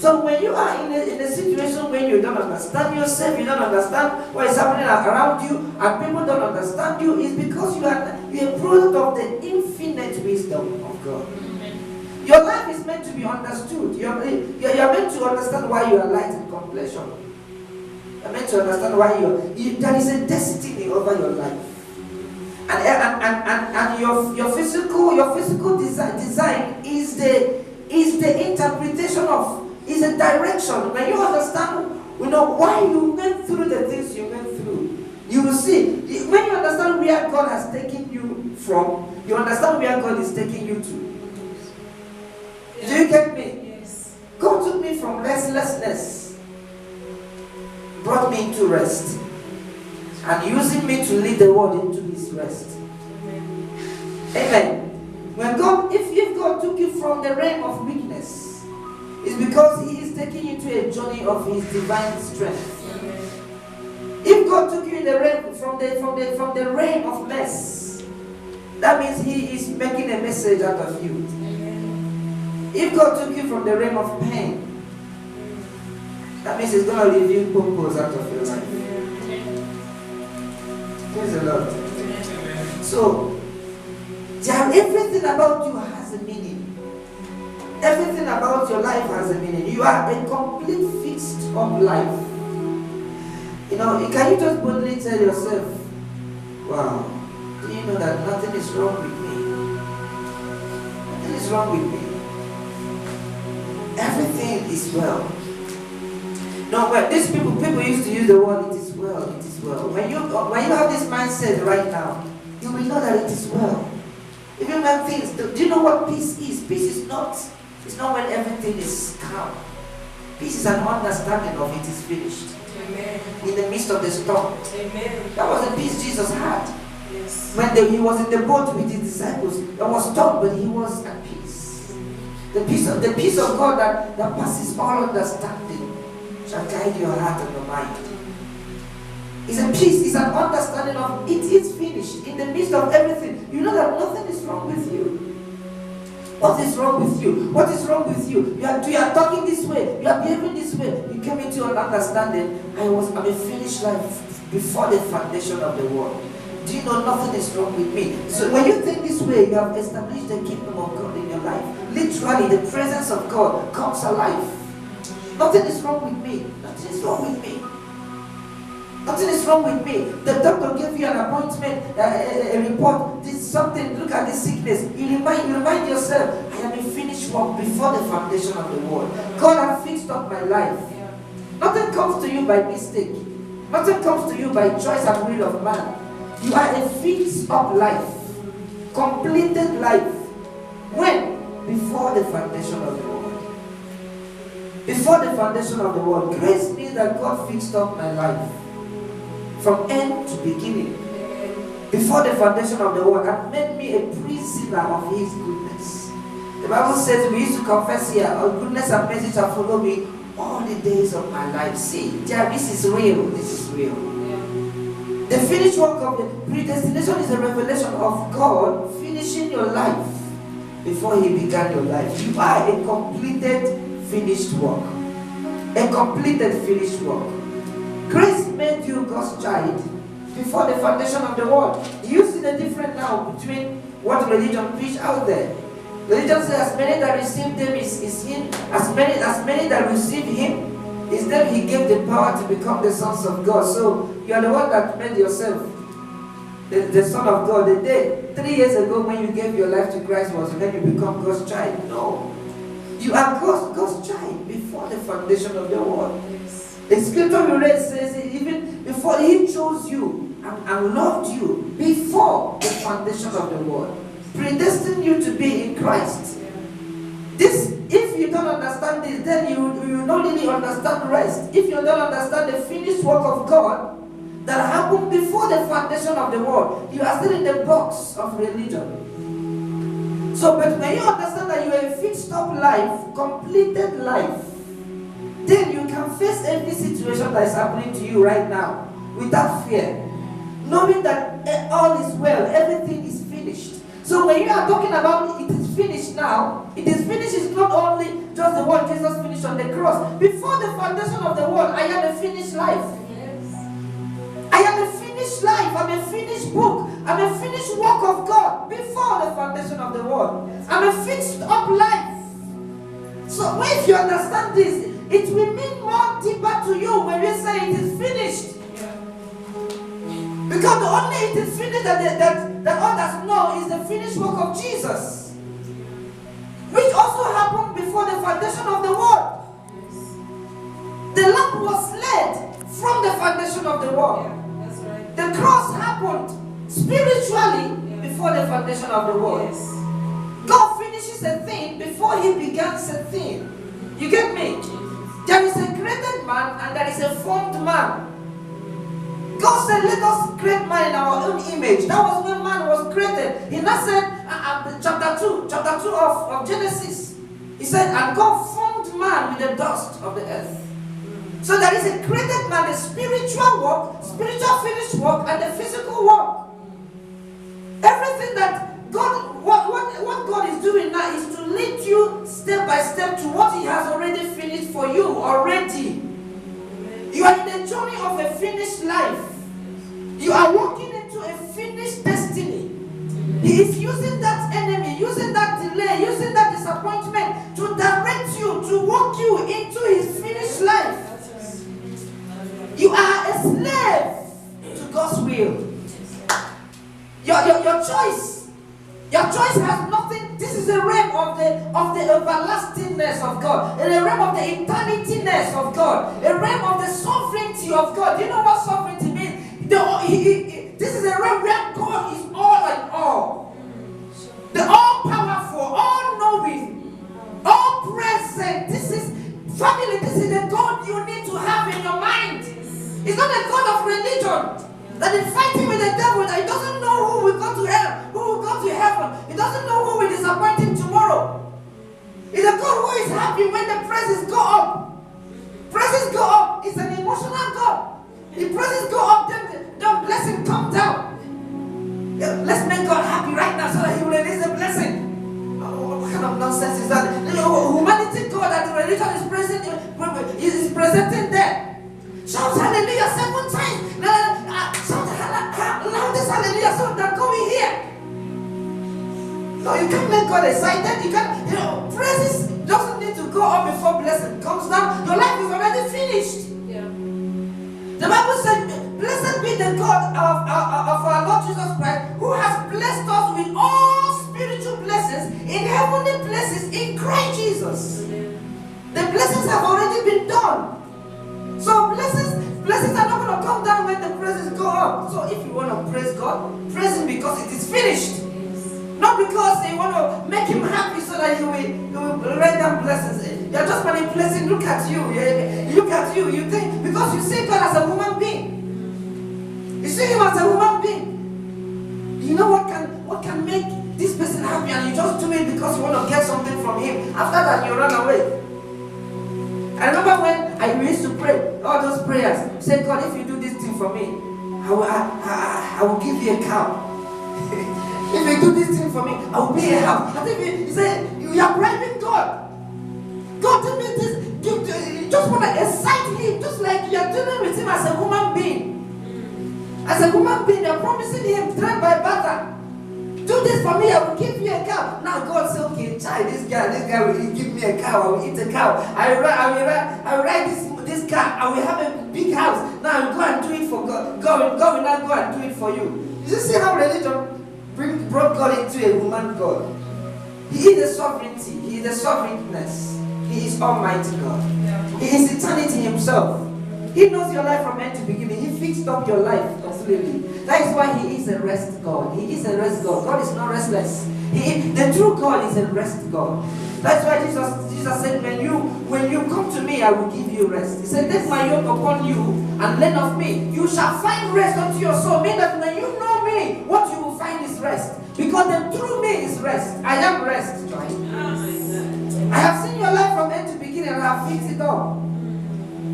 So when you are in a situation where you don't understand yourself, you don't understand what is happening around you, and people don't understand you, it's because you are a product of the infinite wisdom of God. Your life is meant to be understood. You're meant to understand why you are light in complexion. You're meant to understand why there is a destiny over your life. And your physical design is the interpretation of, is a direction. When you understand, why you went through the things you went through, you will see. When you understand where God has taken you from, you understand where God is taking you to. Do you get me? Yes. God took me from restlessness, brought me into rest, and using me to lead the world into His rest. Amen. When God, if God took you from the realm of weakness, it's because He is taking you to a journey of His divine strength. If God took you in the realm from the realm of mess, that means He is making a message out of you. If God took you from the realm of pain, that means He's going to reveal purpose out of your life. Praise the Lord. So, everything about you has a meaning. Everything about your life has a meaning. You are a complete fixed up life. Can you just boldly tell yourself, wow, do you know that nothing is wrong with me? Nothing is wrong with me. Everything is well. No, but these people used to use the word, it is well, it is well. When you have this mindset right now, you will know that it is well. Even when things, do you know what peace is? Peace is not when everything is calm. Peace is an understanding of it is finished. Amen. In the midst of the storm. Amen. That was the peace Jesus had. Yes. When he was in the boat with his disciples, there was storm, but he was at peace. The peace of God that passes all understanding shall guide your heart and your mind. It's a peace, it's an understanding of it is finished. In the midst of everything, you know that nothing is wrong with you. What is wrong with you? What is wrong with you? You are talking this way, you are behaving this way. You came into an understanding. I'm a finished life before the foundation of the world. Do you know nothing is wrong with me? So when you think this way, you have established the kingdom of God in your life. Literally, the presence of God comes alive. Nothing is wrong with me. Nothing is wrong with me. Nothing is wrong with me. The doctor gave you an appointment, a report, this something, look at this sickness. You remind yourself, I am a finished work before the foundation of the world. God has fixed up my life. Nothing comes to you by mistake. Nothing comes to you by choice and will of man. You are a fixed up life. Completed life. When? Before the foundation of the world. Before the foundation of the world. Grace means that God fixed up my life. From end to beginning. Before the foundation of the world, and made me a prisoner of His goodness. The Bible says, we used to confess here, oh, goodness and mercy shall follow me all the days of my life. See, this is real. This is real. The finished work of the predestination is a revelation of God finishing your life before He began your life. You are a completed, finished work. A completed, finished work. Grace made you God's child before the foundation of the world. You see the difference now between what religion preach out there. Religion says, as many that receive them is Him. As many that receive Him is them He gave the power to become the sons of God. So you are the one that made yourself the son of God. The day 3 years ago when you gave your life to Christ was when you become God's child. No. You are God's child before the foundation of the world. The scripture we read says even before He chose you and loved you before the foundation of the world, predestined you to be in Christ. This, if you don't understand this, then you will not really understand rest. If you don't understand the finished work of God that happened before the foundation of the world, you are still in the box of religion. So, but when you understand that you are a fixed up life, completed life, then you can face every situation that is happening to you right now without fear, knowing that all is well, everything is finished. So when you are talking about it is finished now, it is finished is not only just the one Jesus finished on the cross. Before the foundation of the world, I am a finished life. Yes. I am a finished life. I'm a finished book. I'm a finished work of God before the foundation of the world. I'm a fixed up life. So if you understand this, it will mean more deeper to you when we say it is finished. Because the only it is finished that others know is the finished work of Jesus, which also happened before the foundation of the world. The lamb was laid from the foundation of the world. Yeah, that's right. The cross happened spiritually before the foundation of the world. Yes. God finishes a thing before he begins a thing. You get me? There is a created man and there is a formed man. God said, let us create man in our own image. That was when man was created. He now said, chapter 2 of Genesis. He said, and God formed man with the dust of the earth. So there is a created man, the spiritual work, spiritual finished work, and the physical work. Everything that God, what God is doing now is to lead you step by step to what he has already finished for you already. You are in the journey of a finished life. You are walking into a finished destiny. He is using that enemy, using that delay, using that disappointment to direct you, to walk you into his finished life. You are a slave to God's will. Your choice. Your choice has nothing. This is a realm of the everlastingness of God, a realm of the eternityness of God, a realm of the sovereignty of God. Do you know what sovereignty means? This is a realm where God is all and all. The all-powerful, all-knowing, all-present. This is family. This is the God you need to have in your mind. It's not a God of religion that is fighting with the devil, that he doesn't know who will go to hell, who will go to heaven. He doesn't know who will disappoint him tomorrow. It's a God who is happy when the praises go up. Praises go up. It's an emotional God. If praises go up, then blessing come down. Yeah, let's make God happy right now so that he will release a blessing. What kind of nonsense is that? Humanity God that the religion is presenting there. Shout hallelujah 7 times. Shout loudest hallelujah so that God will hear. No, you can't make God excited. You can't, praises doesn't need to go up before blessing comes down. Your life is already finished. Yeah. The Bible said, blessed be the God of our Lord Jesus Christ, who has blessed us with all spiritual blessings in heavenly places in Christ Jesus. The blessings have already been done. So blessings are not going to come down when the praises go up. So if you want to praise God, praise him because it is finished. Not because they want to make him happy so that he will write down blessings. You're just manipulating. Look at you. Look at you. You think, because you see God as a human being. You see him as a human being. You know what can make this person happy, and you just do it because you want to get something from him. After that, you run away. I remember when I used to pray all those prayers. Say, God, if you do this thing for me, I will give you a cow. If you do this thing for me, I will be a house. I think you say you are bribing God. God, do me this. You just want to excite him, just like you are dealing with him as a human being. As a human being, you are promising him trade by barter. Do this for me, I will give you a cow. Now God says, okay, child, this guy will give me a cow. I will eat a cow. I will ride this car. I will have a big house. Now I will go and do it for God. God will not go and do it for you. You see how religion brought God into a human God. He is the sovereignty. He is the sovereignness. He is Almighty God. He is eternity himself. He knows your life from end to beginning. He fixed up your life completely. That is why he is a rest God. He is a rest God. God is not restless. The true God is a rest God. That's why Jesus said, when you come to me, I will give you rest. He said, take my yoke upon you and learn of me. You shall find rest unto your soul. Meaning that when you know me, what you will find is rest. Because the true me is rest. I am rest, Joy. I have seen your life from end to beginning and I have fixed it all.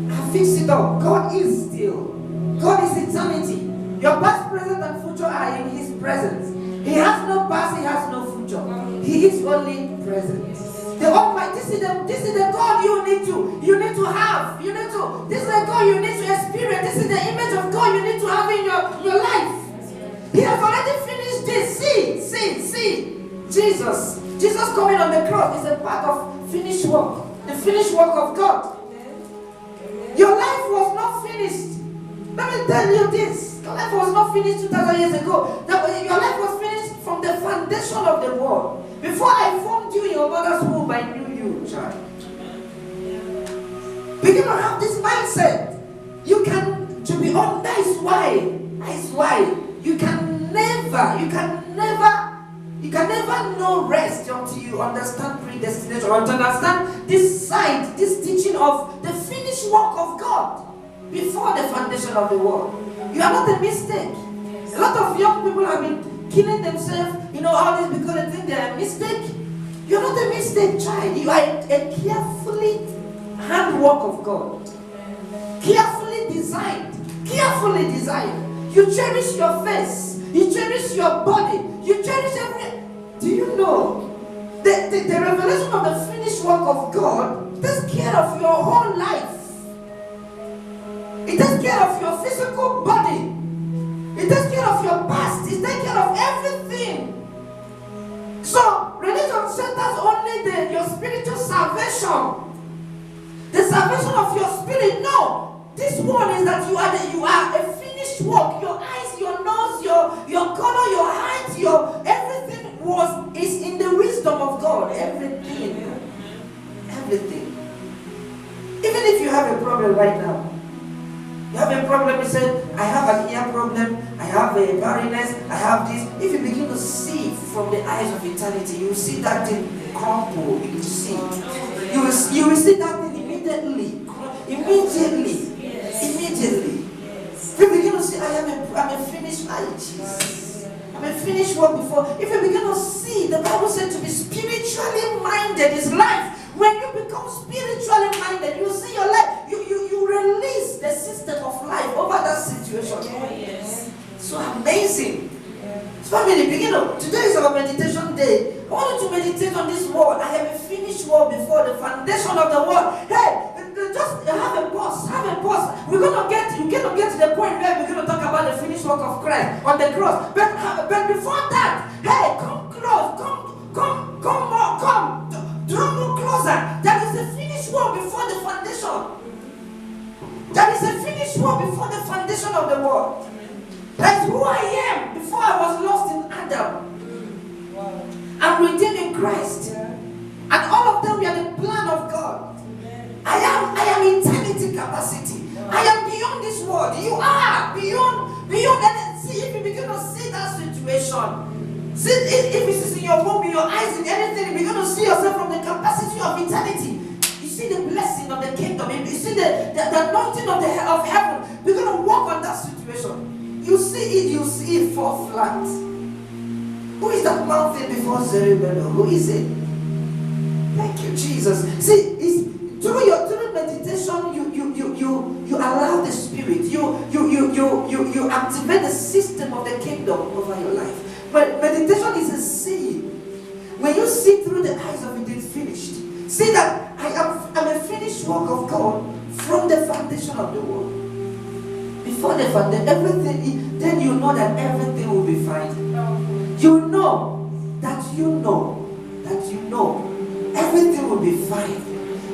I have fixed it all. God is still. God is eternity. Your past, present, and future are in his presence. He has no past, he has no future. He is only present. The Almighty, this is the God you need to have. This is the God you need to experience. This is the image of God you need to have in your life. He has already finished this. See. Jesus coming on the cross is a part of finished work. The finished work of God. Your life was not finished. Let me tell you this. Your life was not finished 2,000 years ago. Your life was finished from the foundation of the world. Before I formed you in your mother's womb, I knew you, child. Begin to have this mindset. You can, to be honest, that is why you can never know rest until you understand predestination, or to understand this side, this teaching of the finished work of God before the foundation of the world. You are not a mistake. A lot of young people have been killing themselves, all this because they think they are a mistake. You are not a mistake, child. You are a carefully handwork of God. Carefully designed. Carefully designed. You cherish your face. You cherish your body. You cherish every. Do you know the revelation of the finished work of God takes care of your whole life? It takes care of your physical body. It takes care of your past. It takes care of everything. So religion centers only your spiritual salvation. The salvation of your spirit. No, this one is that you are a finished work. Your eyes, your nose, your color, your height, your everything is in the wisdom of God. Everything. Even if you have a problem right now, you have a problem. You say, I have an ear problem. I have a barrenness. I have this. If you begin to see from the eyes of eternity, you will see that thing crumple. You will see it. You will see that thing immediately. If you begin to see, I'm a finished Jesus. I'm a finished work before. If you begin to see, the Bible said to be spiritually minded is life. When you become spiritually minded, you see your life. You release the system of life over that situation. Yes. So amazing. So family, today is our meditation day. I want you to meditate on this word. I have a finished word before the foundation of the world. Hey, just have a pause. You're gonna get to the point where we're gonna talk about the finished work of Christ on the cross. But before that, hey, come close, come more, draw more closer. There is a finished work before the foundation. There is a finished work before the foundation of the world. That's who I am before I was lost in Adam. Wow. I'm redeemed in Christ. And all of them, we are the plan of God. I am eternity capacity. I am beyond this world. You are beyond anything. See, if you begin to see that situation, see if it is in your womb, in your eyes, in anything, you begin to see yourself from the capacity of eternity. You see the blessing of the kingdom. You see the anointing of heaven. We're going to walk on that situation. You see it fall flat. Who is that mountain before Zerubbabel? Who is it? Thank you, Jesus. See, through meditation, you allow the Spirit. You activate the system of the kingdom over your life. But meditation is a seeing. When you see through the eyes of it, it's finished. See that I'm a finished work of God from the foundation of the world. Before the foundation, everything, then you know that everything will be fine. You know that everything will be fine.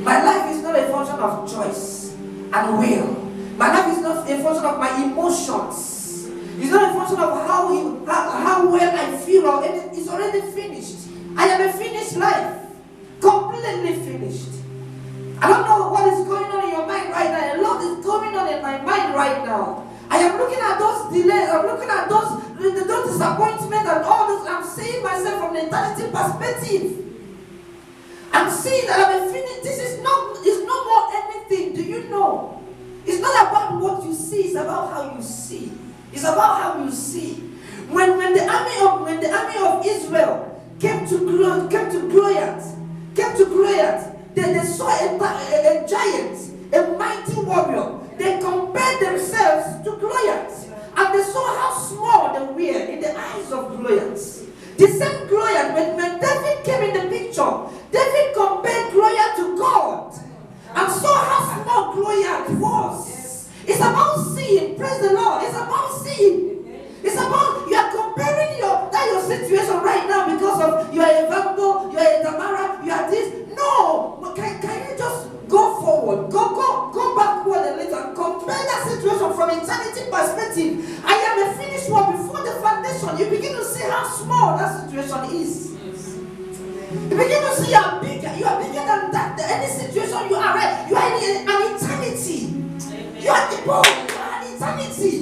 My life is not a function of choice and will. My life is not a function of my emotions. It's not a function of how well I feel or anything. It's already finished. I am a finished life. Completely finished. I don't know what is going on in your mind right now. A lot is going on in my mind right now. I am looking at those delays. I'm looking at those disappointments and all this. I'm seeing myself from the eternity perspective. I'm seeing that I'm a finished. It's no more anything. Do you know? It's not about what you see. It's about how you see. It's about how you see. When the army of Israel came to Goliath, they saw a giant, a mighty warrior. They compared themselves to Goliath, and they saw how small they were in the eyes of Goliath. The same Goliath, when David came in the picture, David compared Goliath to God, and saw how small Goliath was. It's about seeing. Praise the Lord. It's about seeing. It's about you are comparing your situation right now because of you are a Vambo, you are a Tamara, you are this. No, can you just certain perspective. I am a finished work before the foundation. You begin to see how small that situation is. You begin to see you are bigger than that. Any situation you are in, you are in an eternity. You are an eternity.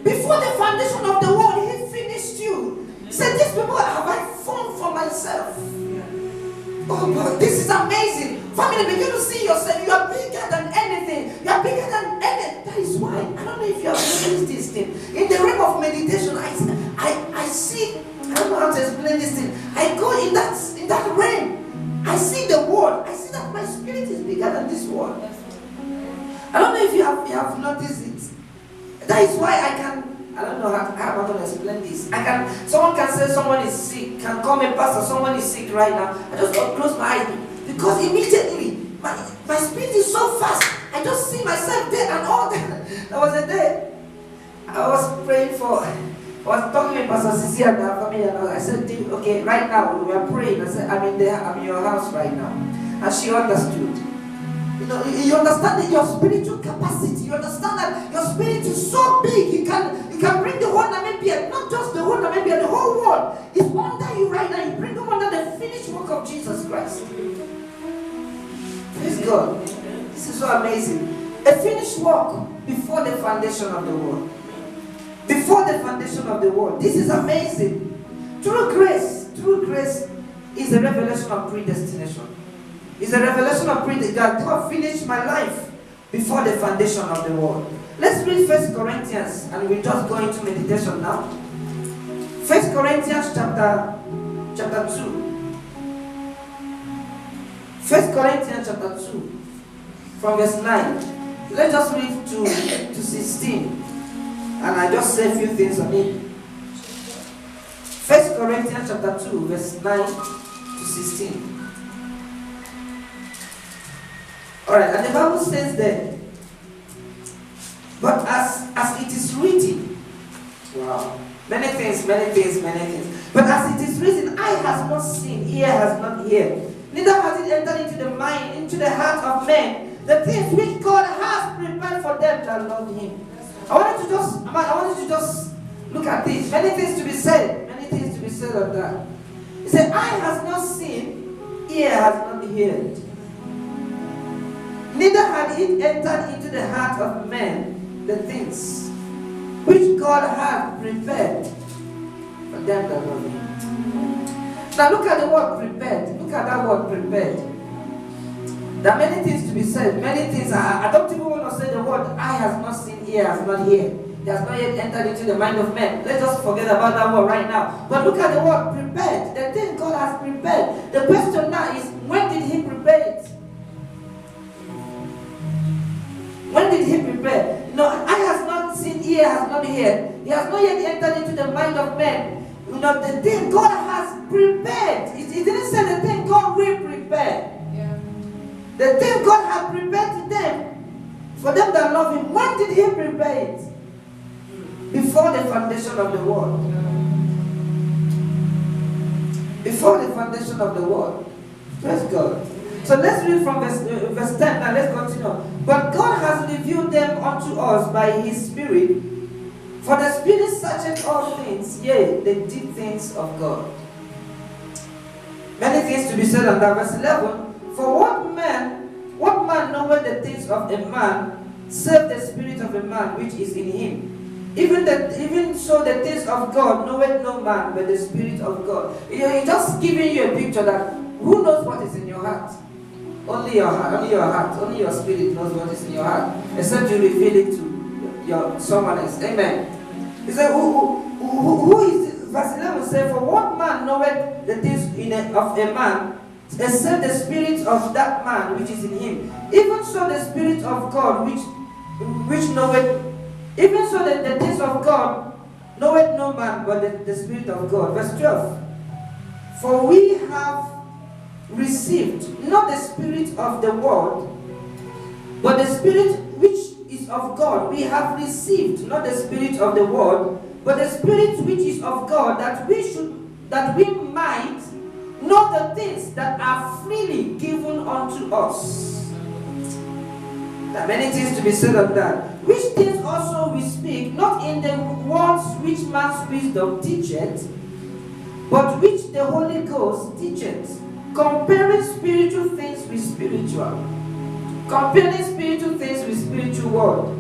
Before the foundation of the world, he finished you. He said, these people have I formed for myself. Oh God, this is amazing. Family, begin to see yourself. You are bigger than anything. You are bigger than anything. That is why, I don't know if you have noticed this thing. In the realm of meditation, I see, I don't know how to explain this thing. I go in that realm. I see the world. I see that my spirit is bigger than this world. I don't know if you have noticed it. That is why I don't know how I'm going to explain this. Someone can say someone is sick, can call me pastor, someone is sick right now. I just close my eyes because immediately my spirit is so fast. I just see myself there and all that. There was a day I was praying for, I was talking with Pastor Sisi and her family, and I said, okay, right now we are praying. I said, I'm in your house right now. And she understood. You understand that your spiritual capacity. You understand that your spirit is so big. You can bring the whole Namibia, not just the whole Namibia, the whole world is under you right now. You bring them under the finished work of Jesus Christ. Praise God. This is so amazing. A finished work before the foundation of the world. Before the foundation of the world. This is amazing. True grace is a revelation of predestination. It's a revelation of that God finished my life before the foundation of the world. Let's read 1 Corinthians and we'll just go into meditation now. 1 Corinthians chapter 2. 1 Corinthians chapter 2 from verse 9. Let's just read to 16. And I just say a few things on it. 1 Corinthians chapter 2 verse 9 to 16. Alright, and the Bible says that, but as it is written, wow, many things. But as it is written, eye has not seen, ear has not heard, neither has it entered into the mind, into the heart of men, the things which God has prepared for them that love Him. I want you to just look at this. Many things to be said on that. He said, eye has not seen, ear has not heard. Neither had it entered into the heart of men the things which God had prepared for them that love Him. Now look at the word prepared. Look at that word prepared. There are many things to be said. Many things. I don't even want to say the word eye has not seen, ear has not heard. It has not yet entered into the mind of men. Let's just forget about that word right now. But look at the word prepared. The thing God has prepared. The question now is, when did He prepare it? When did He prepare? No, eye has not seen, ear has not heard. He has not yet entered into the mind of men. The thing God has prepared. It didn't say the thing God will prepare. Yeah. The thing God has prepared to them, for them that love Him. When did He prepare it? Before the foundation of the world. Before the foundation of the world. Praise God. So let's read from verse 10 now. Let's continue. But God has revealed them unto us by His Spirit. For the Spirit searcheth all things, yea, the deep things of God. Many things to be said on that. Verse 11. For what man knoweth the things of a man, save the spirit of a man which is in him? Even so the things of God knoweth no man but the Spirit of God. He's just giving you a picture that who knows what is in your heart? Only your heart, only your spirit knows what is in your heart, except you reveal it to someone else. Amen. He said, who is this? Verse 11 says, for what man knoweth the things of a man, except the spirit of that man which is in him? Even so the Spirit of God which knoweth, even so the things of God knoweth no man but the Spirit of God. Verse 12. For we have received not the spirit of the world, but the Spirit which is of God. We have received not the spirit of the world, but the Spirit which is of God, that we might know the things that are freely given unto us. There are many things to be said on that. Which things also we speak, not in the words which man's wisdom teacheth, but which the Holy Ghost teacheth, comparing spiritual things with spiritual. Comparing spiritual things with spiritual word.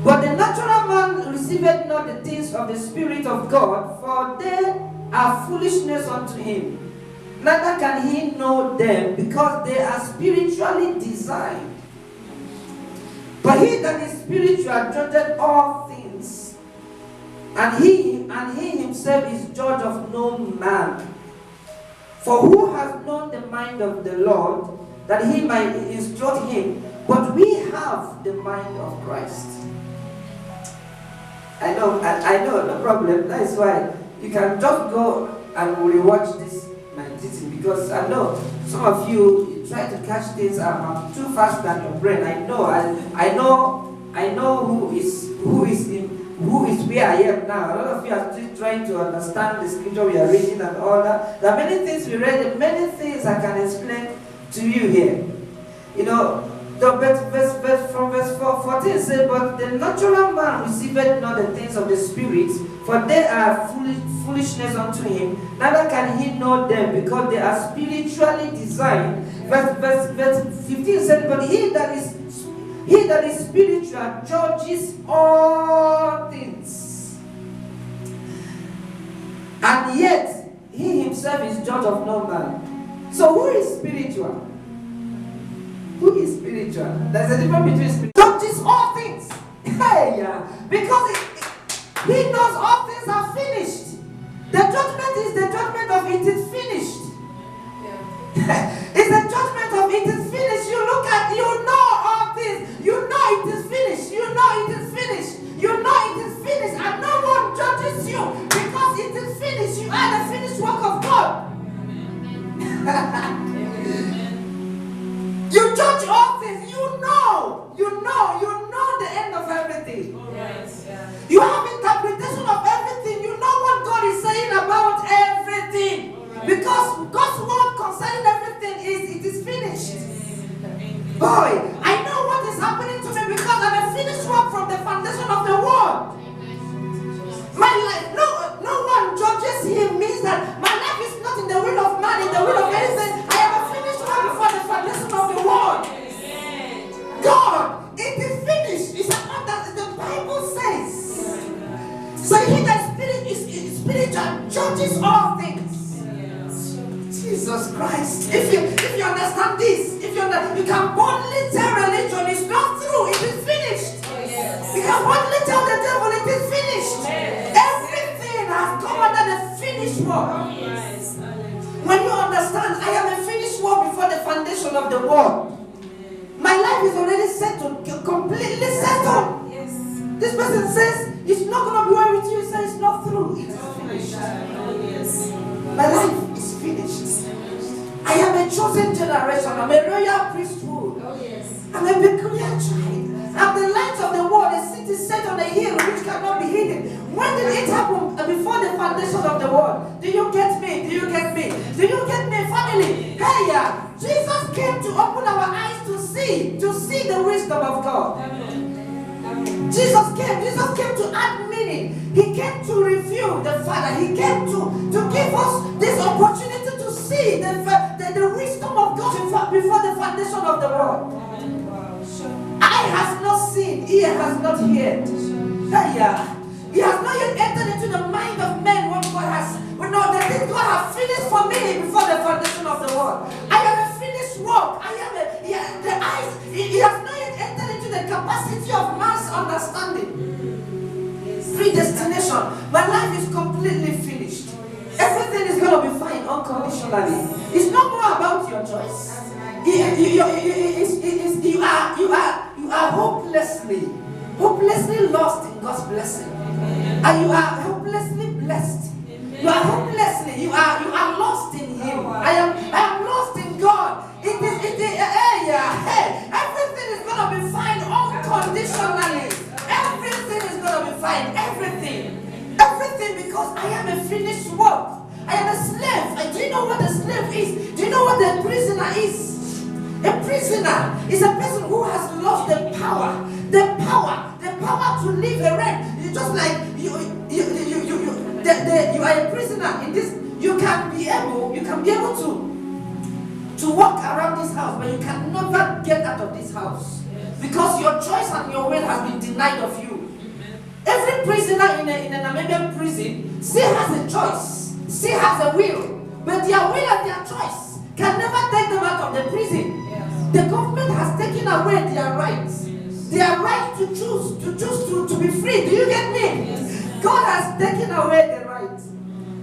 But the natural man receiveth not the things of the Spirit of God, for they are foolishness unto him. Neither can he know them, because they are spiritually designed. But he that is spiritual judgeth all things, and he himself is judge of no man. For who has known the mind of the Lord, that he might instruct him? But we have the mind of Christ. I know, no problem. That is why you can just go and rewatch this my teaching, because I know some of you try to catch things too fast than your brain. I know who is where I am now. A lot of you are still trying to understand the scripture we are reading and all that. There are many things we read and many things I can explain to you here. You know, from verse 14 says, but the natural man receiveth not the things of the Spirit, for they are foolishness unto him, neither can he know them, because they are spiritually designed. Verse 15 says, but he that is spiritual judges all things, and yet he himself is judge of no man. So who is spiritual? Who is spiritual? There's a difference between spiritual. Judges all things. Hey, yeah. Because he knows all things are finished. The judgment is the judgment of it is finished. Yeah. It's the judgment of it is finished. You look at, you know all things. You know it is finished. You know it is finished. You know it is finished. And no one judges you because it is finished. You are the finished work of God. You judge all things. You know the end of everything. Yes. Yeah. You have interpretation of everything. You know what God is saying about everything. Right. Because God's word concerning everything it is finished. Boy, I know what is happening to me because I'm a finished work from the foundation of the world. My life, no one judges him, means that my life is not in the will of man, in the will of anything. I am a finished work before the foundation of the world. God, it is finished. It's not that the Bible says. So he that is spiritual judges all things. Jesus Christ. If you understand this, you can boldly tell religion it's not true, it is finished. You can boldly tell the devil it is finished. Everything has come under the finished work. When you understand, I am a finished work before the foundation of the world. My life is already settled, completely settled. This person says it's not going to be well with you. He says it's not through. It is finished. My life is finished. I am a chosen generation. I'm a royal priesthood. I'm a peculiar child. I'm the light of the world, a city set on a hill which cannot be hidden. When did it happen? Before the foundation of the world. Do you get me? Do you get me? Do you get me, family? Hey, yeah. Jesus came to open our eyes to see the wisdom of God. Jesus came to add meaning. He came to reveal the Father. He came to give us this opportunity to see the wisdom of God before the foundation of the world. Eye has not seen, ear has not heard. He has not yet entered into the mind of men what God has. But no, the things God has finished for me before the foundation of the world. I am a finished work. He has not yet entered into the capacity of man's understanding. Predestination. My life is completely finished. Everything is going to be fine unconditionally. It's not more about your choice. You are hopelessly lost in God's blessing, and you are hopelessly blessed. You are hopelessly. You are lost in Him. I am lost in God. Everything is going to be fine unconditionally. Everything is going to be fine. Everything, because I am a finished work. I am a slave. Do you know what a slave is? Do you know what a prisoner is? A prisoner is a person who has lost the power power to live a realm. You just like you are a prisoner in this. You can be able to walk around this house, but you can never get out of this house because your choice and your will has been denied of you. Every prisoner in a Namibian prison still has a choice, still has a will, but their will and their choice can never take them out of the prison. The government has taken away their rights. Their right to choose to be free. Do you get me? God has taken away the right.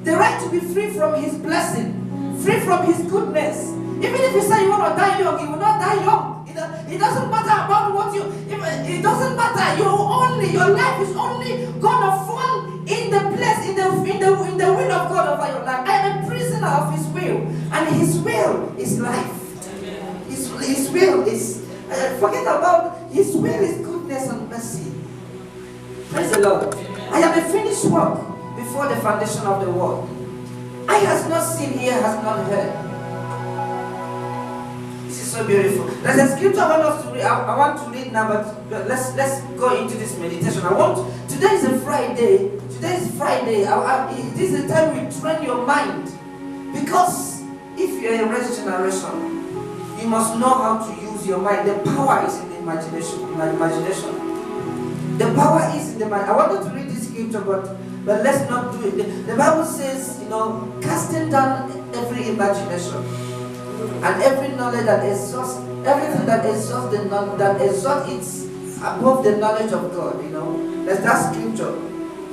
The right to be free from His blessing, free from His goodness. Even if you say you want to die young, you will not die young. It doesn't matter about what you. It doesn't matter. Your life is only gonna fall in the place in the will of God over your life. I am a prisoner of His will, and His will is life. His will is. Forget about His will is goodness and mercy. Praise the Lord. I am a finished work before the foundation of the world. Eye has not seen, ear has not heard. This is so beautiful. There's a scripture I want us to read. I want to read now, but let's go into this meditation. Today is a Friday. Today is Friday. This is the time we train your mind. Because if you're a race generation, you must know how to use your mind. The power is in the imagination. The power is in the mind. I wanted to read this scripture, but let's not do it. The Bible says, casting down every imagination and every knowledge that exhausts, everything that exhausts it's above the knowledge of God. That's that scripture.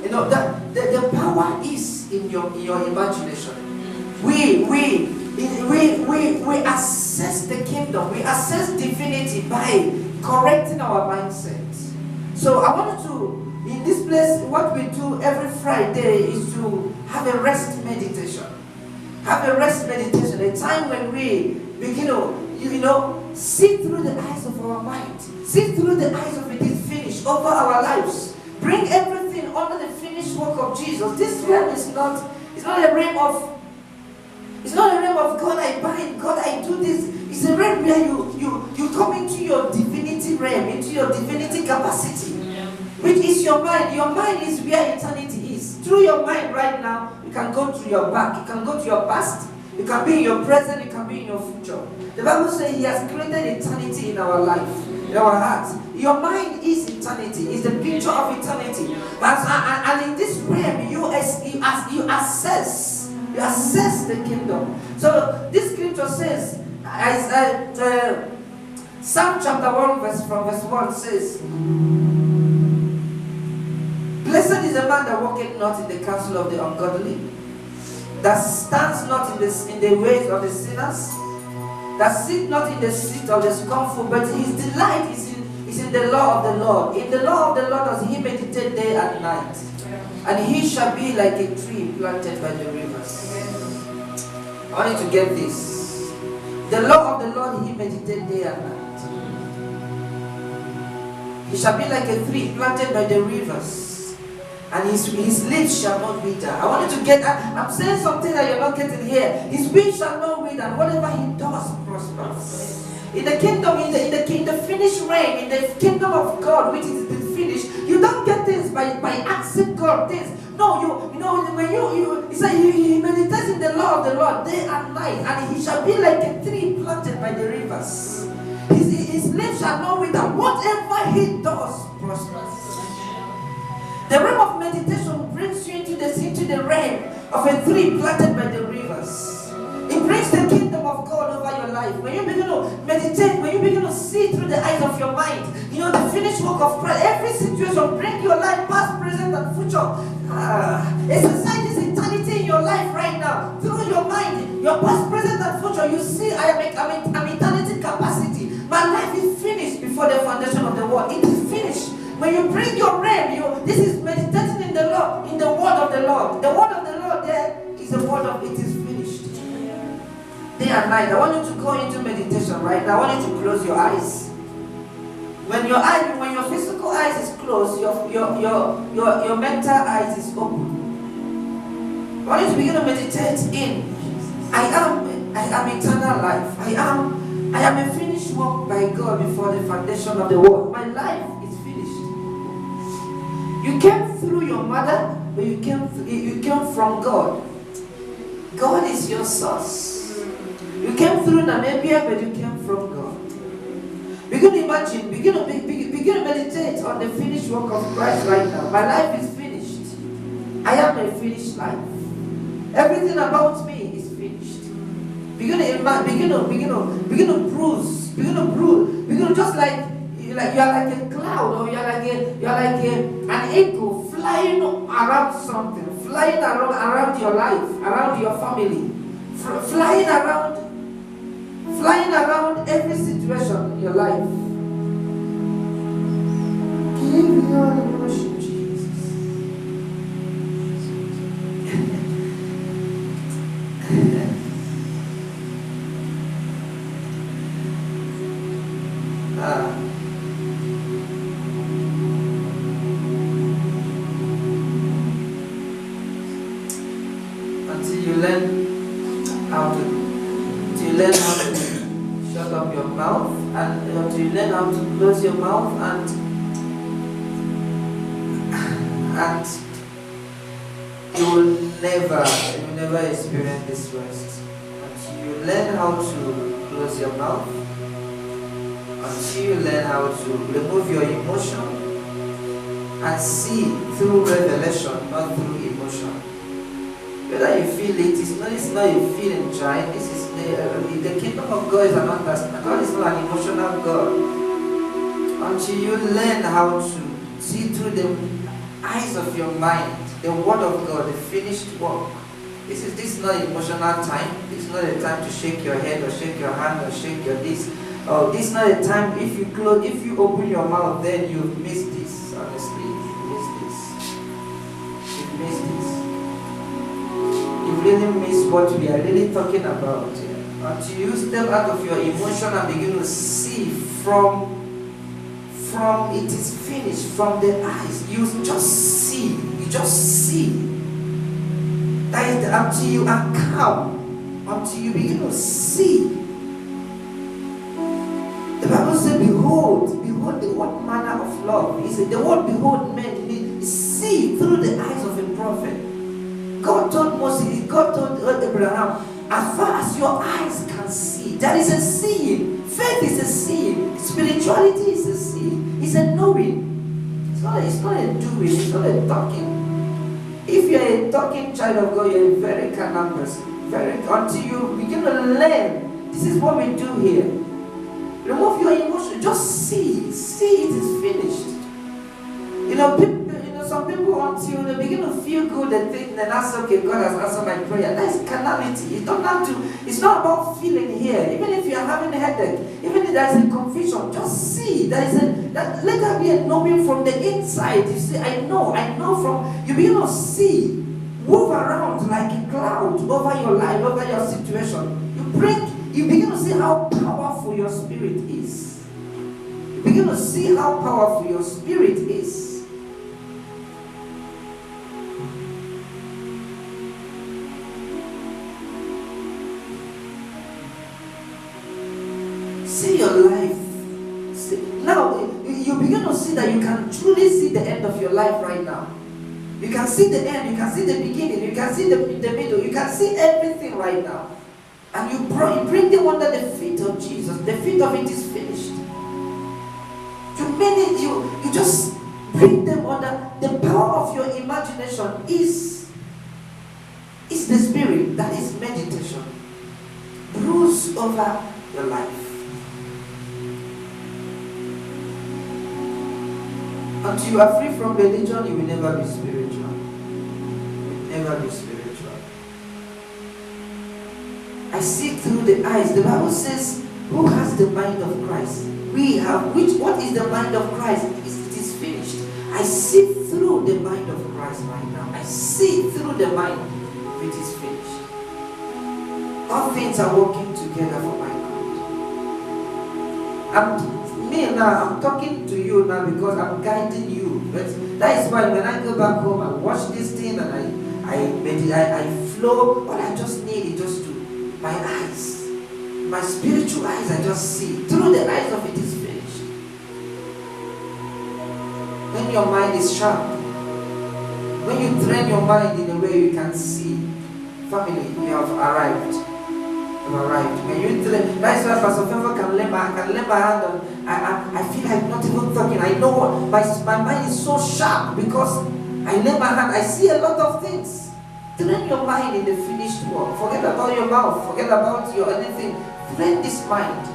That the power is in your imagination. We assess the kingdom. We assess divinity by correcting our mindset. So I wanted to, in this place, what we do every Friday is to have a rest meditation. Have a rest meditation, a time when we begin to, see through the eyes of our mind. See through the eyes of it is finished over our lives. Bring everything under the finished work of Jesus. This realm is not a realm of God I bind, God I do this. It's a realm where you come into your divinity realm, into your divinity capacity, which is your mind. Your mind is where eternity is. Through your mind right now, you can go to your back, you can go to your past, you can be in your present, you can be in your future. The Bible says He has created eternity in our life, in our hearts. Your mind is eternity, is the picture of eternity. And in this realm, you assess the kingdom. So this scripture says, Psalm chapter 1 verse 1 says, blessed is the man that walketh not in the counsel of the ungodly, that stands not in the ways of the sinners, that sit not in the seat of the scornful, but his delight is in the law of the Lord. In the law of the Lord does he meditate day and night, and he shall be like a tree planted by the rivers. I want you to get this. The law of the Lord he meditates day and night. He shall be like a tree planted by the rivers, and his leaves shall not wither. I want you to get that. I'm saying something that you're not getting here. His leaves shall not wither, and whatever he does prospers. In the kingdom, in the finished reign, in the kingdom of God, which is finished, you don't get things by accept God things. No, when he said he meditates in the law of the Lord day and night, and he shall be like a tree planted by the rivers. His leaves shall not wither. Whatever he does prospers. The realm of meditation brings you into the realm of a tree planted by the rivers. It brings the kingdom of God over your life. When you begin to meditate, when you begin to see through the eyes of your mind, the finished work of Christ, every situation, bring your life past, present, and future. Exercise this eternity in your life right now. Through your mind, your past, present, and future, you see, I'm eternity capacity. My life is finished before the foundation of the world. It is finished. When you bring your realm, this is meditating in the Lord, in the word of the Lord. The word of the Lord there is the word of it is finished. Day and night. I want you to go into meditation right now. I want you to close your eyes. When your physical eyes is closed, your mental eyes is open. I want you to begin to meditate in. I am eternal life. I am a finished work by God before the foundation of the world. My life is finished. You came through your mother, but you came from God. God is your source. You came through Namibia, but you came from God. Begin to imagine, begin to meditate on the finished work of Christ right now. My life is finished. I am a finished life. Everything about me is finished. Begin to bruise. Just like you are like a cloud, or you are like an eagle flying around something, flying around your life, around your family, flying around every situation in your life. Give me all the worship, Jesus. Until you learn how to shut up your mouth, and until you learn how to close your mouth, and you will never experience this rest. Until you learn how to close your mouth, until you learn how to remove your emotion and see through revelation, not through emotion. Whether you feel it's not a feeling, child. This is the kingdom of God is an understanding. God is not an emotional God. Until you learn how to see through the eyes of your mind, the word of God, the finished work. This is not emotional time. This is not a time to shake your head or shake your hand or shake your this. Oh, this is not a time. If you open your mouth, then you've missed this. Honestly, you've missed this. You've missed this. You really miss what we are really talking about here. Until you step out of your emotion and begin to see from it is finished, from the eyes. You just see. That is until you are calm, until you begin to see. The Bible says, behold what manner of love. He said, the word behold meant see through the eyes of a prophet. God told Moses, God told Abraham, as far as your eyes can see, there is a seeing. Faith is a seeing. Spirituality is a seeing. It's a knowing. It's not a doing. It's not a talking. If you're a talking child of God, you're a very carnal person. Until you begin to learn, this is what we do here. Remove your emotion. Just see. See it is finished. Some people, until they begin to feel good and think, then that's okay, God has answered my prayer. That is carnality. You don't have to, it's not about feeling here. Even if you are having a headache, even if there is a confusion, just see. Let there be a knowing from the inside. You see, I know from, you begin to see, move around like a cloud over your life, over your situation. You begin to see how powerful your spirit is. You begin to see how powerful your spirit is. See your life. Now, you begin to see that you can truly see the end of your life right now. You can see the end, you can see the beginning, you can see the middle, you can see everything right now. And you bring them under the feet of Jesus. The feet of it is finished. You just bring them under. The power of your imagination is the spirit. That is meditation. Bruise over your life. Until you are free from religion, you will never be spiritual. You will never be spiritual. I see through the eyes. The Bible says, who has the mind of Christ? We have. What is the mind of Christ? It is finished. I see through the mind of Christ right now. I see through the mind. It is finished. All things are working together for my good. I'm talking to you now because I'm guiding you. But that is why when I go back home, I watch this thing and I flow. All I just need is just to my eyes, my spiritual eyes. I just see through the eyes of it is finished. When your mind is sharp, When you train your mind in a way you can see, family, you have arrived. You have arrived. When you train, that's why Pastor Favor can lay my hand on. I feel like not even talking. I know my mind is so sharp because I lay my hand. I see a lot of things. Train your mind in the finished work. Forget about your mouth. Forget about your anything. Train this mind.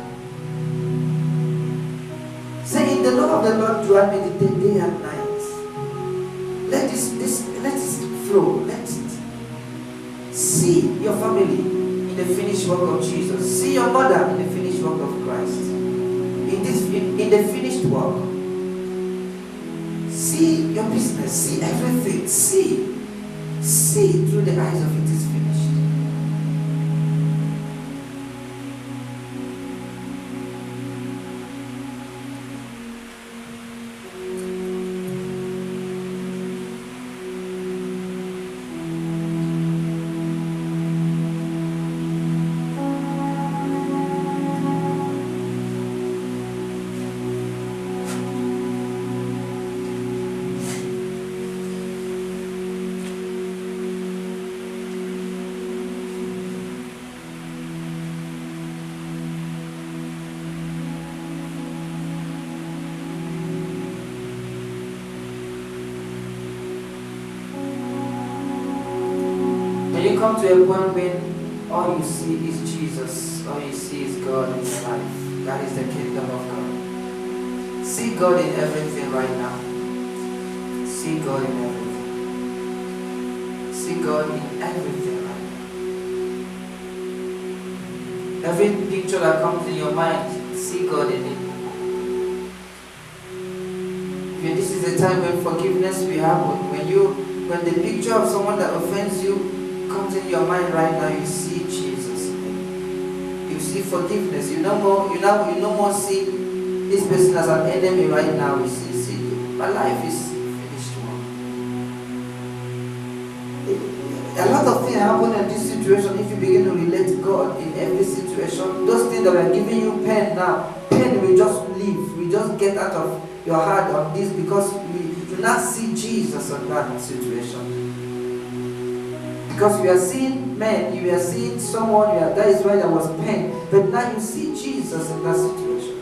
Say, in the law of the Lord do I meditate day and night. Let this flow. Let it. See your family in the finished work of Jesus. See your mother in the finished work of Christ. In the finished work. See your business. See everything. See through the eyes of it is finished. You come to a point when all you see is Jesus, all you see is God in your life. That is the kingdom of God. See God in everything right now. See God in everything. See God in everything right now. Every picture that comes in your mind, see God in it. This is the time when forgiveness will happen. When the picture of someone that offends you comes in your mind right now, you see Jesus. You see forgiveness. You no more see this person as an enemy right now. You see my life is finished. A lot of things happen in this situation if you begin to relate to God in every situation. Those things that are giving you pain now, pain will just leave. We just get out of your heart on this because we do not see Jesus on that situation. Because you are seeing men, you are seeing someone, that is why there was pain. But now you see Jesus in that situation.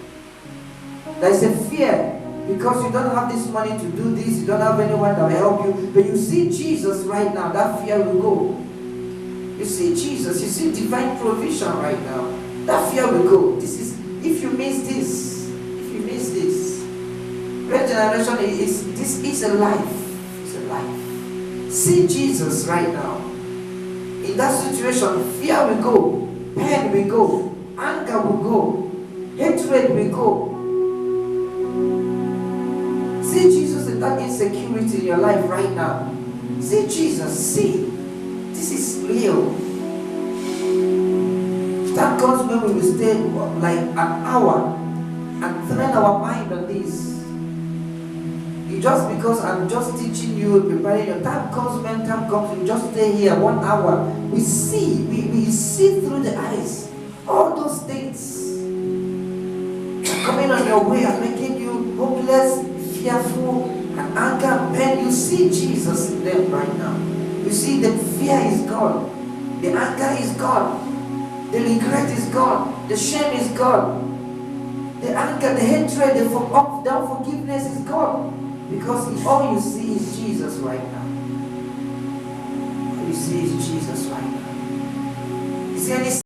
There is a fear because you don't have this money to do this, you don't have anyone that will help you. But you see Jesus right now, that fear will go. You see Jesus, you see divine provision right now. That fear will go. This if you miss this, great generation is a life. It's a life. See Jesus right now. In that situation, fear will go, pain will go, anger will go, hatred will go. See Jesus in that insecurity in your life right now. See Jesus, see. This is real. That comes when we will stay like an hour and train our mind on this. Just because I'm just teaching you, preparing your time comes, when time comes, you just stay here 1 hour. We see through the eyes. All those things coming on your way and making you hopeless, fearful, and anger and pain. You see Jesus in them right now. You see the fear is gone. The anger is gone. The regret is gone. The shame is gone. The anger, the hatred, the unforgiveness is gone. Because all you see is Jesus right now.